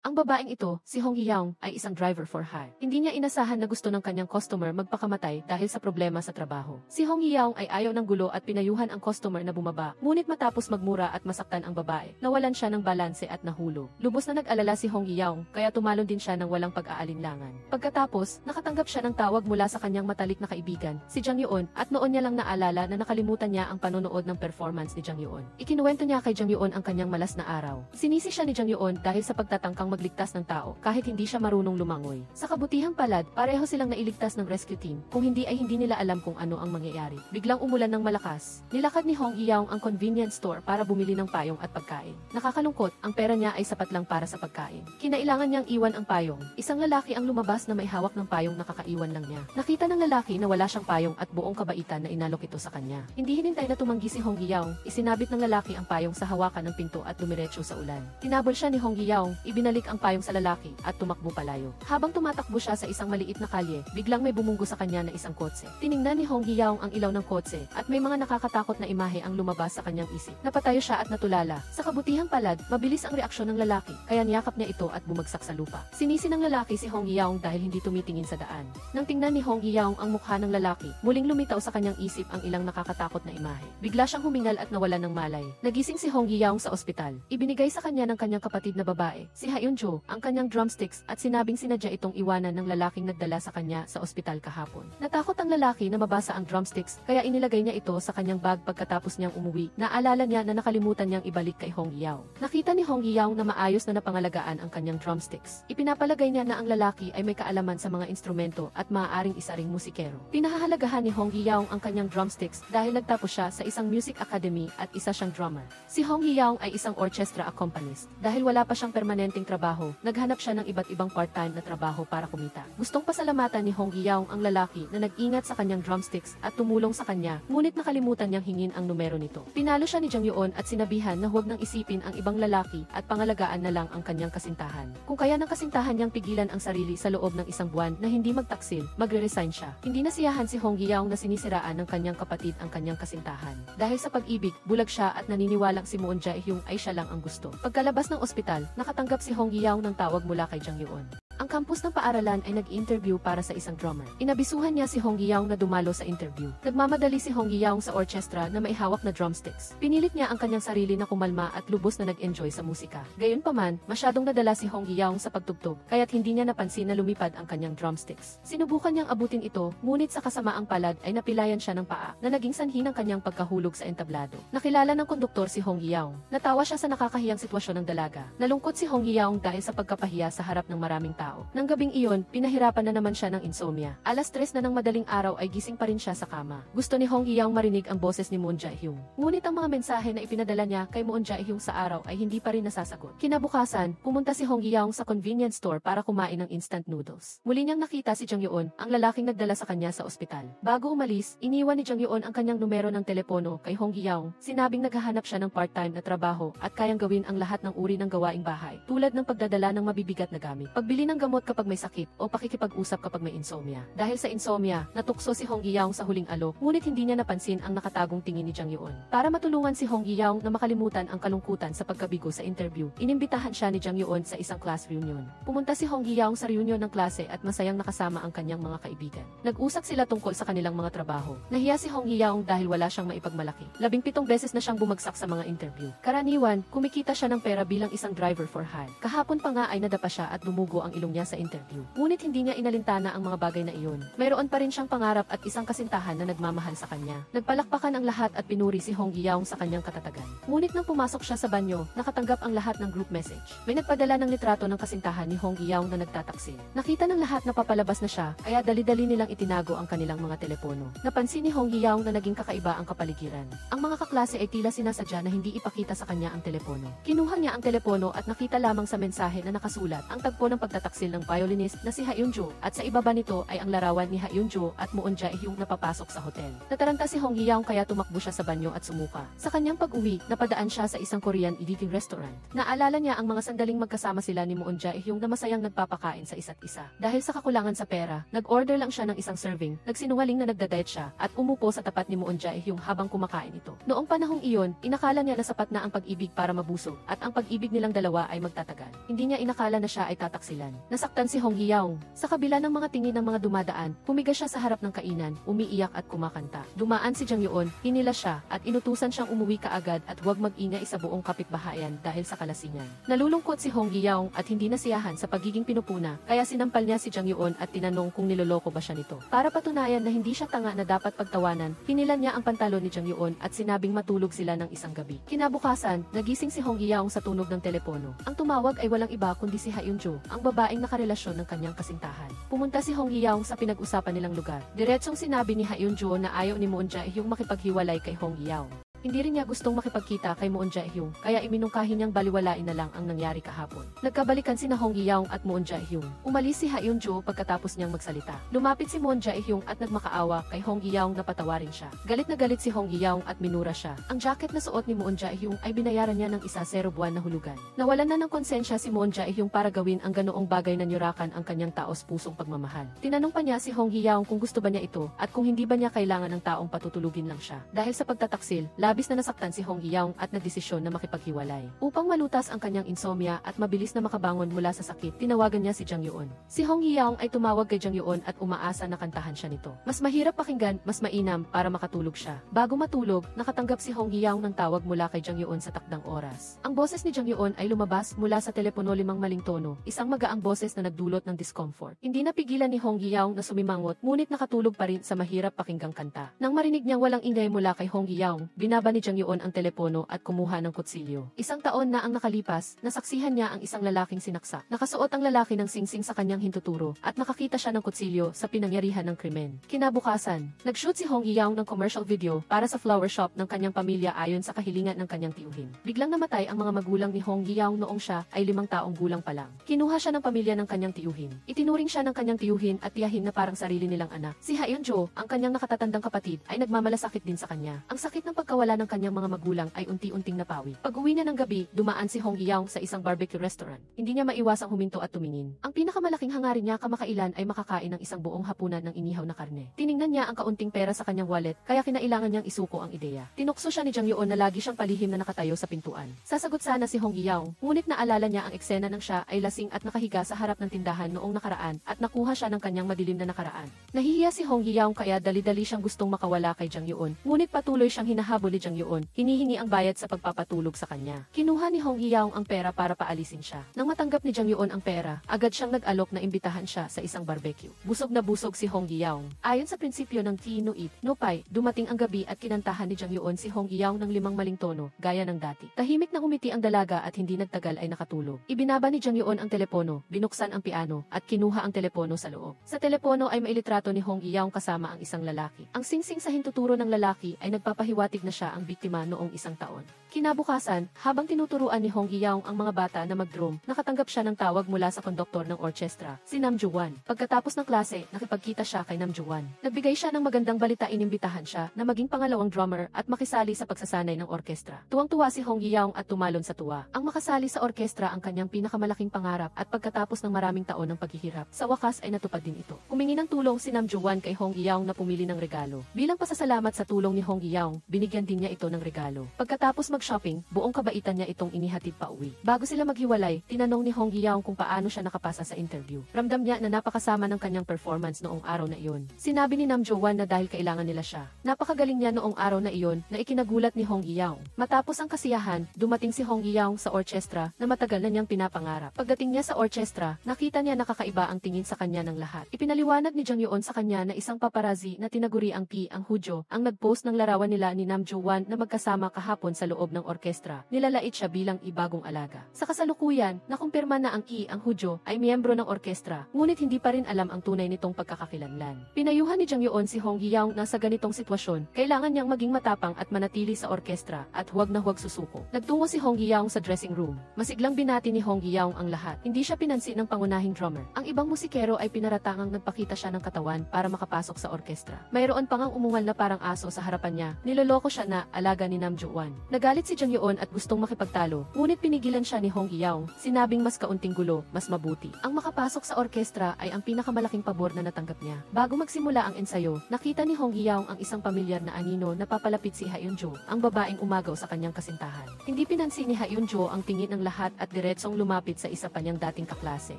Ang babaeng ito, si Hong Yaong, ay isang driver for hire. Hindi niya inasahan na gusto ng kanyang customer magpakamatay dahil sa problema sa trabaho. Si Hong Yaong ay ayaw ng gulo at pinayuhan ang customer na bumaba. Ngunit matapos magmura at masaktan ang babae, nawalan siya ng balanse at nahulog. Lubos na nag-alala si Hong Yaong, kaya tumalon din siya ng walang pag-aalinlangan. Pagkatapos, nakatanggap siya ng tawag mula sa kanyang matalik na kaibigan, si Jang Yoon, at noon niya lang naalala na nakalimutan niya ang panonood ng performance ni Jang Yoon. Ikinuwento niya kay Jang Yoon ang kanyang malas na araw. Sinisi siya ni Jang Yoon dahil sa pagtatangkang magligtas ng tao kahit hindi siya marunong lumangoy. Sa kabutihang palad, pareho silang nailigtas ng rescue team, kung hindi ay hindi nila alam kung ano ang mangyayari. Biglang umulan ng malakas. Nilakad ni Hong Yaong ang convenience store para bumili ng payong at pagkain. Nakakalungkot, ang pera niya ay sapat lang para sa pagkain. Kinailangan niyang iwan ang payong. Isang lalaki ang lumabas na may hawak ng payong na kakaiwan lang niya. Nakita ng lalaki na wala siyang payong at buong kabaitan na inalok ito sa kanya. Hindi hinintay na tumanggi si Hong Yaong, isinabit ng lalaki ang payong sa hawakan ng pinto at dumiretso sa ulan. Tinabol siya ni Hong Yaong, ibinalik ang payong sa lalaki at tumakbo palayo. Habang tumatakbo siya sa isang maliit na kalye, biglang may bumunggo sa kanya na isang kotse. Tiningnan ni Hong Yaong ang ilaw ng kotse at may mga nakakatakot na imahe ang lumabas sa kanyang isip. Napatayo siya at natulala. Sa kabutihang palad, mabilis ang reaksyon ng lalaki, kaya niyakap niya ito at bumagsak sa lupa. Sinisi ng lalaki si Hong Yaong dahil hindi tumitingin sa daan. Nang tingnan ni Hong Yaong ang mukha ng lalaki, muling lumitaw sa kanyang isip ang ilang nakakatakot na imahe. Bigla siyang humingal at nawalan ng malay. Nagising si Hong Yaong sa ospital. Ibinigay sa kanya ng kanyang kapatid na babae, si Hyun-jo, ang kanyang drumsticks at sinabing sinadya itong iwanan ng lalaking nagdala sa kanya sa ospital kahapon. Natakot ang lalaki na mabasa ang drumsticks kaya inilagay niya ito sa kanyang bag pagkatapos niyang umuwi. Naalala niya na nakalimutan niyang ibalik kay Hong Yaong. Nakita ni Hong Yaong na maayos na napangalagaan ang kanyang drumsticks. Ipinapalagay niya na ang lalaki ay may kaalaman sa mga instrumento at maaaring isa ring musikero. Pinahahalagahan ni Hong Yaong ang kanyang drumsticks dahil nagtapos siya sa isang music academy at isa siyang drummer. Si Hong Yaong ay isang orchestra accompanist. Dahil wala pa siyang permanenteng trabaho, naghanap siya ng iba't ibang part-time na trabaho para kumita. Gustong pasalamatan ni Hong Yaong ang lalaki na nag-ingat sa kanyang drumsticks at tumulong sa kanya, ngunit nakalimutan niyang hingin ang numero nito. Pinalo siya ni Jang Yoon at sinabihan na huwag nang isipin ang ibang lalaki at pangalagaan na lang ang kanyang kasintahan. Kung kaya ng kasintahan niyang pigilan ang sarili sa loob ng isang buwan na hindi magtaksil, magre-resign siya. Hindi nasiyahan si Hong Yaong na sinisiraan ng kanyang kapatid ang kanyang kasintahan. Dahil sa pag-ibig, bulag siya at naniniwalang si Moon Jae-hyung ay siya lang ang gusto. Pagkalabas ng ospital, nakatanggap si Hong Yaong ng tawag mula kay Jang Yoon. Ang campus ng paaralan ay nag-interview para sa isang drummer. Inabisuhan niya si Hong Yaong na dumalo sa interview. Nagmamadali si Hong Yaong sa orchestra na may hawak na drumsticks. Pinilit niya ang kanyang sarili na kumalma at lubos na nag-enjoy sa musika. Gayunpaman, masyadong nadala si Hong Yaong sa pagtugtog, kaya't hindi niya napansin na lumipad ang kanyang drumsticks. Sinubukan niyang abutin ito, ngunit sa kasamaang palad ay napilayan siya ng paa, na naging sanhi ng kanyang pagkahulog sa entablado. Nakilala ng konduktor si Hong Yaong. Natawa siya sa nakakahiyang sitwasyon ng dalaga. Nalungkot si Hong Yaong dahil sa pagkapahiya sa harap ng maraming tao. Nang gabing iyon, pinahirapan na naman siya ng insomnia. Alas 3 na ng madaling araw ay gising pa rin siya sa kama. Gusto ni Hong Yaong marinig ang boses ni Moon Jae-hyung. Ngunit ang mga mensahe na ipinadala niya kay Moon Jae-hyung sa araw ay hindi pa rin nasasagot. Kinabukasan, pumunta si Hong Yaong sa convenience store para kumain ng instant noodles. Muli niyang nakita si Jang Yoon, ang lalaking nagdala sa kanya sa ospital. Bago umalis, iniwan ni Jang Yoon ang kanyang numero ng telepono kay Hong Yaong, sinabing naghahanap siya ng part-time na trabaho at kayang gawin ang lahat ng uri ng gawaing bahay, tulad ng pagdadala ng mabibigat na gamit, pagbili ng gamot kapag may sakit, o pakikipag-usap kapag may insomnia. Dahil sa insomnia, natukso si Hong Yaong sa huling alok, ngunit hindi niya napansin ang nakatagong tingin ni Jang Yoon. Para matulungan si Hong Yaong na makalimutan ang kalungkutan sa pagkabigo sa interview, inimbitahan siya ni Jang Yoon sa isang class reunion. Pumunta si Hong Yaong sa reunion ng klase at masayang nakasama ang kanyang mga kaibigan. Nag-usap sila tungkol sa kanilang mga trabaho. Nahiya si Hong Yaong dahil wala siyang maipagmalaki. 17 beses na siyang bumagsak sa mga interview. Karaniwan, kumikita siya ng pera bilang isang driver for hire. Kahapon pa nga ay nadapa siya at dumugo ang ilong niya sa interview. Ngunit hindi niya inalintana ang mga bagay na iyon. Mayroon pa rin siyang pangarap at isang kasintahan na nagmamahal sa kanya. Nagpalakpakan ang lahat at pinuri si Hong Yaong sa kanyang katatagan. Ngunit nang pumasok siya sa banyo, nakatanggap ang lahat ng group message. May nagpadala ng litrato ng kasintahan ni Hong Yaong na nagtataksil. Nakita ng lahat na papalabas na siya, kaya dali-dali nilang itinago ang kanilang mga telepono. Napansin ni Hong Yaong na naging kakaiba ang kapaligiran. Ang mga kaklase ay tila sinasadya na hindi ipakita sa kanya ang telepono. Kinuha niya ang telepono at nakita lamang sa mensahe na nakasulat ang tagpo ng pagtataksil ng violinist na si Hyunjo at sa ibaba nito ay ang larawan ni Hyunjo at Moon Jae-hyung na papasok sa hotel. Nataranta si Hong Hye-young kaya tumakbo siya sa banyo at sumuka. Sa kanyang pag-uwi, napadaan siya sa isang Korean eating restaurant. Naalala niya ang mga sandaling magkasama sila ni Moon Jae-hyung na masayang nagpapakain sa isa't isa. Dahil sa kakulangan sa pera, nag-order lang siya ng isang serving, nagsinungaling na nagda-diet siya at umupo sa tapat ni Moon Jae-hyung habang kumakain ito. Noong panahong iyon, inakala niya na sapat na ang pag-ibig para mabusog at ang pag-ibig nilang dalawa ay magtatagal. Hindi niya inakala na siya ay tataksilan. Nasaktan si Hong Hye-young. Sa kabila ng mga tingin ng mga dumadaan, pumiga siya sa harap ng kainan, umiiyak at kumakanta. Dumaan si Jang Yeon, hinila siya at inutusan siyang umuwi kaagad at huwag mag-ingay sa buong kapitbahayan dahil sa kalasingan. Nalulungkot si Hong Hye-young at hindi nasiyahan sa pagiging pinupuna, kaya sinampal niya si Jang Yeon at tinanong kung niloloko ba siya nito. Para patunayan na hindi siya tanga na dapat pagtawanan, hinilan niya ang pantalon ni Jang Yeon at sinabing matulog sila ng isang gabi. Kinabukasan, nagising si Hong Hye-young sa tunog ng telepono. Ang tumawag ay walang iba kundi si Hyunjo, ang babaeng nakarelasyon ng kanyang kasintahan. Pumunta si Hong Hye-young sa pinag-usapan nilang lugar. Diretsong sinabi ni Hyunjo na ayaw ni Moon Jae-hyung makipaghiwalay kay Hong Hye-young. Hindi rin niya gustong makipagkita kay Moon Jae-hyung, kaya iminungkahi niyang baliwalain na lang ang nangyari kahapon. Nagkabalikan sina Hong Hye-young at Moon Jae-hyung. Umalis si Hyunjo pagkatapos niyang magsalita. Lumapit si Moon Jae-hyung at nagmakaawa kay Hong Hye-young na patawarin siya. Galit na galit si Hong Hye-young at minura siya. Ang jacket na suot ni Moon Jae-hyung ay binayaran niya ng 0 buwan na hulugan. Nawalan na ng konsensya si Moon Jae-hyung para gawin ang ganoong bagay na nyurakan ang kanyang taos-pusong pagmamahal. Tinanong pa niya si Hong Hye-young kung gusto ba niya ito at kung hindi ba niya kailangan ng taong patutulugin lang siya. Dahil sa pagtataksil, labis na nasaktan si Hong Hye-young at nagdesisyon na makipaghiwalay. Upang malutas ang kanyang insomnia at mabilis na makabangon mula sa sakit, tinawagan niya si Jang Yeon. Si Hong Hye-young ay tumawag kay Jang Yeon at umaasa na kantahan siya nito. Mas mahirap pakinggan, mas mainam para makatulog siya. Bago matulog, nakatanggap si Hong Hye-young ng tawag mula kay Jang Yeon sa takdang oras. Ang boses ni Jang Yeon ay lumabas mula sa telepono 5 maling tono, isang magaang boses na nagdulot ng discomfort. Hindi napigilan ni Hong Hye-young na sumimangot, ngunit nakatulog pa rin sa mahirap pakinggang kanta. Nang marinig niyang walang ingay mula kay Hong Hye-young, binaba ni Jang Yeon ang telepono at kumuha ng kutsilyo. Isang taon na ang nakalipas, nasaksihan niya ang isang lalaking sinaksak. Nakasuot ang lalaki ng singsing sa kanyang hintuturo at nakakita siya ng kutsilyo sa pinangyarihan ng krimen. Kinabukasan, nag-shoot si Hong Hye-young ng commercial video para sa flower shop ng kanyang pamilya ayon sa kahilingan ng kanyang tiyuhin. Biglang namatay ang mga magulang ni Hong Hye-young noong siya ay 5 taong gulang pa lang. Kinuha siya ng pamilya ng kanyang tiyuhin. Itinuring siya ng kanyang tiyuhin at tiyahin na parang sarili nilang anak. Si Hyunjo, ang kanyang nakatatandang kapatid, ay nagmamalasakit din sa kanya. Ang sakit ng pagkawala ng kanyang mga magulang ay unti-unting napawi. Pag-uwi niya ng gabi, dumaan si Hong Hye-young sa isang barbecue restaurant. Hindi niya maiwasang huminto at tumingin. Ang pinakamalaking hangarin niya kamakailan ay makakain ng isang buong hapunan ng inihaw na karne. Tiningnan niya ang kaunting pera sa kanyang wallet, kaya kinailangan niyang isuko ang ideya. Tinukso siya ni Jang Yeon na lagi siyang palihim na nakatayo sa pintuan. Sasagot sana si Hong Hye-young, ngunit naalala niya ang eksena ng siya ay lasing at nakahiga sa harap ng tindahan noong nakaraan at nakuha siya ng kanyang madilim na nakaraan. Nahihiya si Hong Hye-young kaya dali-dali siyang gustong makawala kay Jang Yeon, ngunit patuloy siyang hinahabol ni Jang Yeon, hinihingi ang bayad sa pagpapatulog sa kanya. Kinuha ni Hong Hye-young ang pera para paalisin siya. Nang matanggap ni Jang Yeon ang pera, agad siyang nag-alok na imbitahan siya sa isang barbecue. Busog na busog si Hong Hye-young. Ayon sa prinsipyo ng Tea No Eat, No Pay, dumating ang gabi at kinantahan ni Jang Yeon si Hong Hye-young ng 5 maling tono, gaya ng dati. Tahimik na umiti ang dalaga at hindi nagtagal ay nakatulog. Ibinaba ni Jang Yeon ang telepono, binuksan ang piano, at kinuha ang telepono sa loob. Sa telepono ay mailitrato ni Hong Hye-young kasama ang isang lalaki. Ang singsing sa hintuturo ng lalaki ay nagpapahiwatig na siya ang biktima noong 1 taon. Kinabukasan, habang tinuturuan ni Hong Hye-young ang mga bata na mag-drum, nakatanggap siya ng tawag mula sa konduktor ng orkestra, si Nam Joo-won. Pagkatapos ng klase, nakipagkita siya kay Nam Joo-won. Nagbigay siya ng magandang balita, inimbitahan siya na maging pangalawang drummer at makisali sa pagsasanay ng orkestra. Tuwang-tuwa si Hong Hye-young at tumalon sa tuwa. Ang makasali sa orkestra ang kanyang pinakamalaking pangarap at pagkatapos ng maraming taon ng paghihirap, sa wakas ay natupad din ito. Humingi ng tulong si Nam Joo-won kay Hong Hye-young na pumili ng regalo. Bilang pasasalamat sa tulong ni Hong Hye-young, binigyan din niya ito ng regalo. Pagkatapos mag-shopping, buong kabaitan niya itong inihatid pa uwi. Bago sila maghiwalay, tinanong ni Hong Hye-young kung paano siya nakapasa sa interview. Ramdam niya na napakasama ng kanyang performance noong araw na iyon. Sinabi ni Nam Joo-won na dahil kailangan nila siya. Napakagaling niya noong araw na iyon na ikinagulat ni Hong Hye-young. Matapos ang kasiyahan, dumating si Hong Hye-young sa orkestra na matagal na niyang pinapangarap. Pagdating niya sa orkestra, nakita niya nakakaiba ang tingin sa kanya ng lahat. Ipinaliwanag ni Jang Yeon sa kanya na isang paparazzi na tinaguri ang P ang Hudyo ang nag-post ng larawan nila ni Nam Joo-won na magkasama kahapon sa loob loob ng orkestra, nilalait siya bilang ibagong alaga. Sa kasalukuyan, nakumpirma na ang ang Hudyo ay miyembro ng orkestra, ngunit hindi pa rin alam ang tunay nitong pagkakakilanlan. Pinayuhan ni Jang Yeon si Hong Hee-young na sa ganitong sitwasyon, kailangan niyang maging matapang at manatili sa orkestra at huwag na huwag susuko. Nagtungo si Hong Hee-young sa dressing room. Masiglang binati ni Hong Hee-young ang lahat. Hindi siya pinansin ng pangunahing drummer. Ang ibang musikero ay pinaratangang nagpakita siya ng katawan para makapasok sa orkestra. Mayroon pa ngang umungal na parang aso sa harapan niya. Niloloko siya na alaga ni Nam Joo-wan. Nagalit si Jang Yeon at gustong makipagtalo, ngunit pinigilan siya ni Hong Hee-young. Sinabing mas kaunting gulo, mas mabuti. Ang makapasok sa orkestra ay ang pinakamalaking pabor na natanggap niya. Bago magsimula ang ensayo, nakita ni Hong Hee-young ang isang pamilyar na anino na papalapit si Ha-eun-jo, ang babaeng umagaw sa kanyang kasintahan. Hindi pinansin ni Ha-eun-jo ang tingin ng lahat at diretsong lumapit sa isa pa niyang dating kaklase.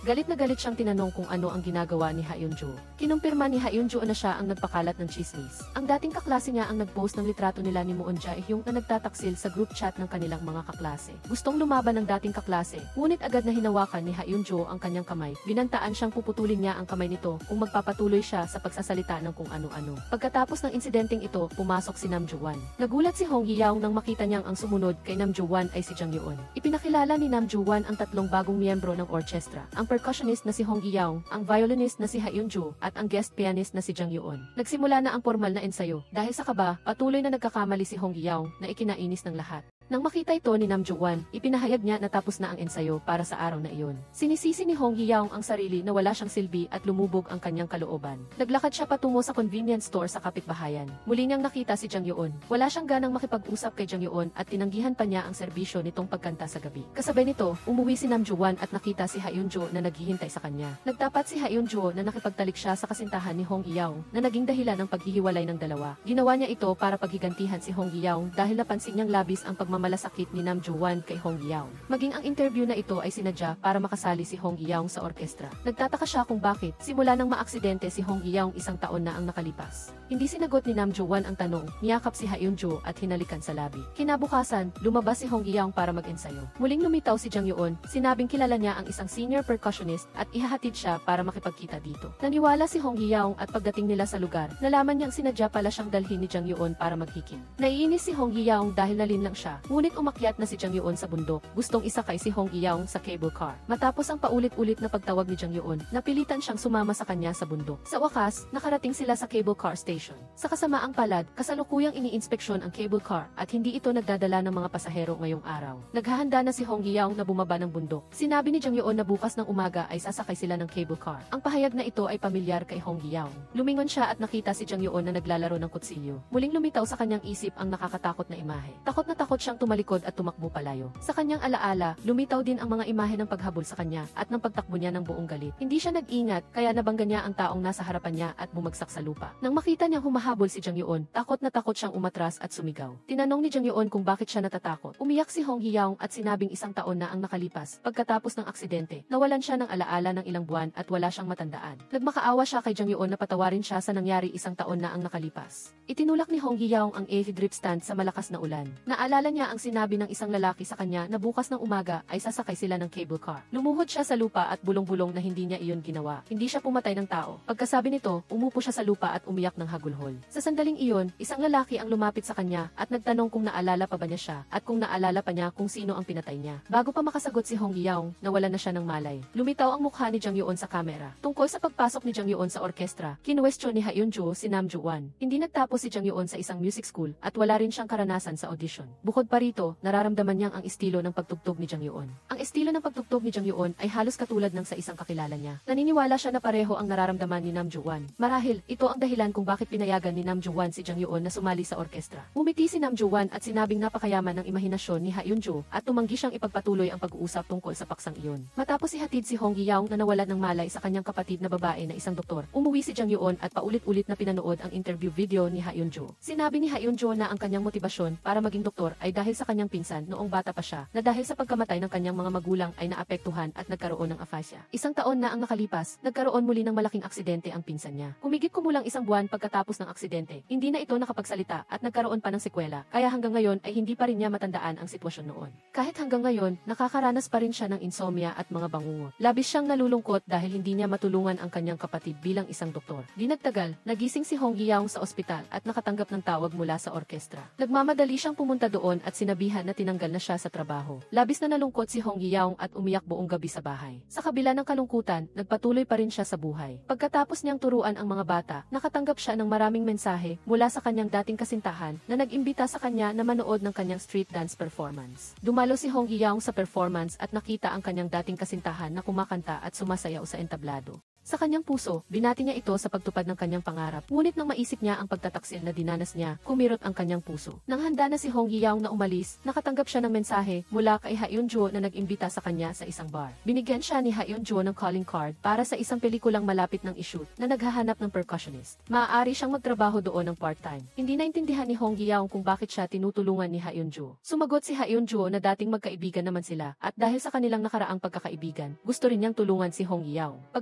Galit na galit siyang tinanong kung ano ang ginagawa ni Ha-eun-jo. Kinumpirma ni Ha-eun-jo na siya ang nagpakalat ng chismis. Ang dating kaklase niya ang nagpost ng litrato nila ni Moon Jae-hyung na nagtataksil sa group chat ng kanilang mga kaklase. Gustong lumaban ng dating kaklase, ngunit agad na hinawakan ni Ha-eun-jo ang kanyang kamay. Binantaan siyang puputulin niya ang kamay nito kung magpapatuloy siya sa pagsasalita ng kung ano-ano. Pagkatapos ng insidenteng ito, pumasok si Nam Joo-wan. Nagulat si Hong Hee-young nang makita niyang ang sumunod kay Nam Joo-wan ay si Jang Yeon. Ipinakilala ni Nam Joo-wan ang tatlong bagong miyembro ng orchestra, ang percussionist na si Hong Hee-young, ang violinist na si Ha-eun-jo, at ang guest pianist na si Jang Yeon. Nagsimula na ang formal na ensayo. Dahil sa kaba, patuloy na nagkakamali si Hong Hee-young na ikinainis ng lahat. Nang makita ito ni Nam Joo-wan, ipinahayag niya na tapos na ang ensayo para sa araw na iyon. Sinisisi ni Hong Hee-young ang sarili na wala siyang silbi at lumubog ang kanyang kalooban. Naglakad siya patungo sa convenience store sa kapitbahayan. Muli niyang nakita si Jang Yeon. Wala siyang ganang makipag-usap kay Jang Yeon at tinanggihan pa niya ang serbisyo nitong pagkanta sa gabi. Kasabay nito, umuwi si Nam Joo-wan at nakita si Ha-eun-jo na naghihintay sa kanya. Nagtapat si Ha-eun-jo na nakipagtalik siya sa kasintahan ni Hong Hee-young na naging dahilan ng paghihiwalay ng dalawa. Ginawa niya ito para paghigantihan si Hong Hee-young dahil napansin niyang labis ang pagmamalasakit ni Nam Joo-wan kay Hong Hee-young. Maging ang interview na ito ay sinadya para makasali si Hong Hee-young sa orkestra. Nagtataka siya kung bakit, simula nang maaksidente si Hong Hee-young isang taon na ang nakalipas. Hindi sinagot ni Nam Joo-wan ang tanong, niyakap si Ha-eun-jo at hinalikan sa labi. Kinabukasan, lumabas si Hong Hee-young para mag-ensayo. Muling lumitaw si Jang Yeon, sinabing kilala niya ang isang senior percussionist at ihahatid siya para makipagkita dito. Naniwala si Hong Hee-young at pagdating nila sa lugar, nalaman niyang sinadya pala siyang dalhin ni Jang Yeon para maghiking. Naiinis si Hong Hee-young dahil nalinlang siya, ngunit umakyat na si Jang Yeon sa bundok. Gustong isakay si Hong Hee-young sa cable car. Matapos ang paulit-ulit na pagtawag ni Jang Yeon, napilitan siyang sumama sa kanya sa bundok. Sa wakas, nakarating sila sa cable car station. Sa kasamaang palad, kasalukuyang iniinspeksyon ang cable car at hindi ito nagdadala ng mga pasahero ngayong araw. Naghahanda na si Hong Hee-young na bumaba ng bundok. Sinabi ni Jang Yeon na bukas ng umaga ay sasakay sila ng cable car. Ang pahayag na ito ay pamilyar kay Hong Hee-young. Lumingon siya at nakita si Jang Yeon na naglalaro ng kutsilyo. Muling lumitaw sa kanyang isip ang nakakatakot na imahe. Takot na takot siyang tumalikod at tumakbo palayo. Sa kanyang alaala, lumitaw din ang mga imahe ng paghabol sa kanya at ng pagtakbo niya ng buong galit. Hindi siya nag-ingat kaya nabangga niya ang taong nasa harapan niya at bumagsak sa lupa. Nang makita niyang humahabol si Jang Yeon, takot na takot siyang umatras at sumigaw. Tinanong ni Jang Yeon kung bakit siya natatakot. Umiyak si Hong Hee-young at sinabing isang taon na ang nakalipas. Pagkatapos ng aksidente, nawalan siya ng alaala ng ilang buwan at wala siyang matandaan. Nagmakaawa siya kay Jang Yeon na patawarin siya sa nangyari isang taon na ang nakalipas. Itinulak ni Hong Hee-young ang AV drip stand sa malakas na ulan. Naalala niya ang sinabi ng isang lalaki sa kanya na bukas ng umaga ay sasakay sila ng cable car. Lumuhod siya sa lupa at bulong-bulong na hindi niya iyon ginawa. Hindi siya pumatay ng tao. Pagkasabi nito, umupo siya sa lupa at umiyak ng hagulhol. Sa sandaling iyon, isang lalaki ang lumapit sa kanya at nagtanong kung naalala pa ba niya siya at kung naalala pa niya kung sino ang pinatay niya. Bago pa makasagot si Hong Hee-young, nawalan na siya ng malay. Lumitaw ang mukha ni Jang Yeon sa kamera. Tungkol sa pagpasok ni Jang Yeon sa orkestra, kinwestiyon ni Ha-eun-jo si Nam Joo-wan. Hindi nagtapos si Jang Yeon sa isang music school at wala rin siyang karanasan sa audition. Bukod pa rito, nararamdaman niyang ang estilo ng pagtugtog ni Jang Yeon. Ang estilo ng pagtugtog ni Jang Yeon ay halos katulad ng sa isang kakilala niya. Naniniwala siya na pareho ang nararamdaman ni Nam Joo-wan. Marahil, ito ang dahilan kung bakit pinayagan ni Nam Joo-wan si Jang Yeon na sumali sa orkestra. Ngumiti si Nam Joo-wan at sinabing napakayaman ng imahinasyon ni Ha-eun-jo at tumanggi siyang ipagpatuloy ang pag-uusap tungkol sa paksang iyon. Matapos ihatid si Hong Hee-young na nawalan ng malay sa kanyang kapatid na babae na isang doktor, umuwi si Jang Yeon at paulit-ulit na pinanood ang interview video ni Ha-eun-jo. Sinabi ni Ha-eun-jo na ang kanyang motibasyon para maging doktor ay dahil sa kanyang pinsan noong bata pa siya, na dahil sa pagkamatay ng kanyang mga magulang ay naapektuhan at nagkaroon ng aphasia. Isang taon na ang nakalipas, nagkaroon muli ng malaking aksidente ang pinsan niya. Kumigit kumulang isang buwan pagkatapos ng aksidente, hindi na ito nakapagsalita at nagkaroon pa ng sekwela, kaya hanggang ngayon ay hindi pa rin niya matandaan ang sitwasyon noon. Kahit hanggang ngayon, nakakaranas pa rin siya ng insomnia at mga bangungot. Labis siyang nalulungkot dahil hindi niya matulungan ang kanyang kapatid bilang isang doktor. Di nagtagal, nagising si Hong Hee-young sa ospital at nakatanggap ng tawag mula sa orkestra. Nagmamadali siyang pumunta doon at at sinabihan na tinanggal na siya sa trabaho. Labis na nalungkot si Hong Yaong at umiyak buong gabi sa bahay. Sa kabila ng kalungkutan, nagpatuloy pa rin siya sa buhay. Pagkatapos niyang turuan ang mga bata, nakatanggap siya ng maraming mensahe mula sa kanyang dating kasintahan na nag-imbita sa kanya na manood ng kanyang street dance performance. Dumalo si Hong Yaong sa performance at nakita ang kanyang dating kasintahan na kumakanta at sumasayaw sa entablado. Sa kanyang puso, binati niya ito sa pagtupad ng kanyang pangarap. Ngunit nang maisip niya ang pagtataksil na dinanas niya, kumirot ang kanyang puso. Nang handa na si Hong Yaong na umalis, nakatanggap siya ng mensahe mula kay Ha Eun-jo na nag-imbita sa kanya sa isang bar. Binigyan siya ni Ha Eun-jo ng calling card para sa isang pelikulang malapit ng ishoot na naghahanap ng percussionist. Maaari siyang magtrabaho doon ng part-time. Hindi naintindihan ni Hong Yaong kung bakit siya tinutulungan ni Ha Eun-jo. Sumagot si Ha Eun-jo na dating magkaibigan naman sila at dahil sa kanilang nakaraang pagkakaibigan, gusto rin niyang tulungan si Hong Yaong.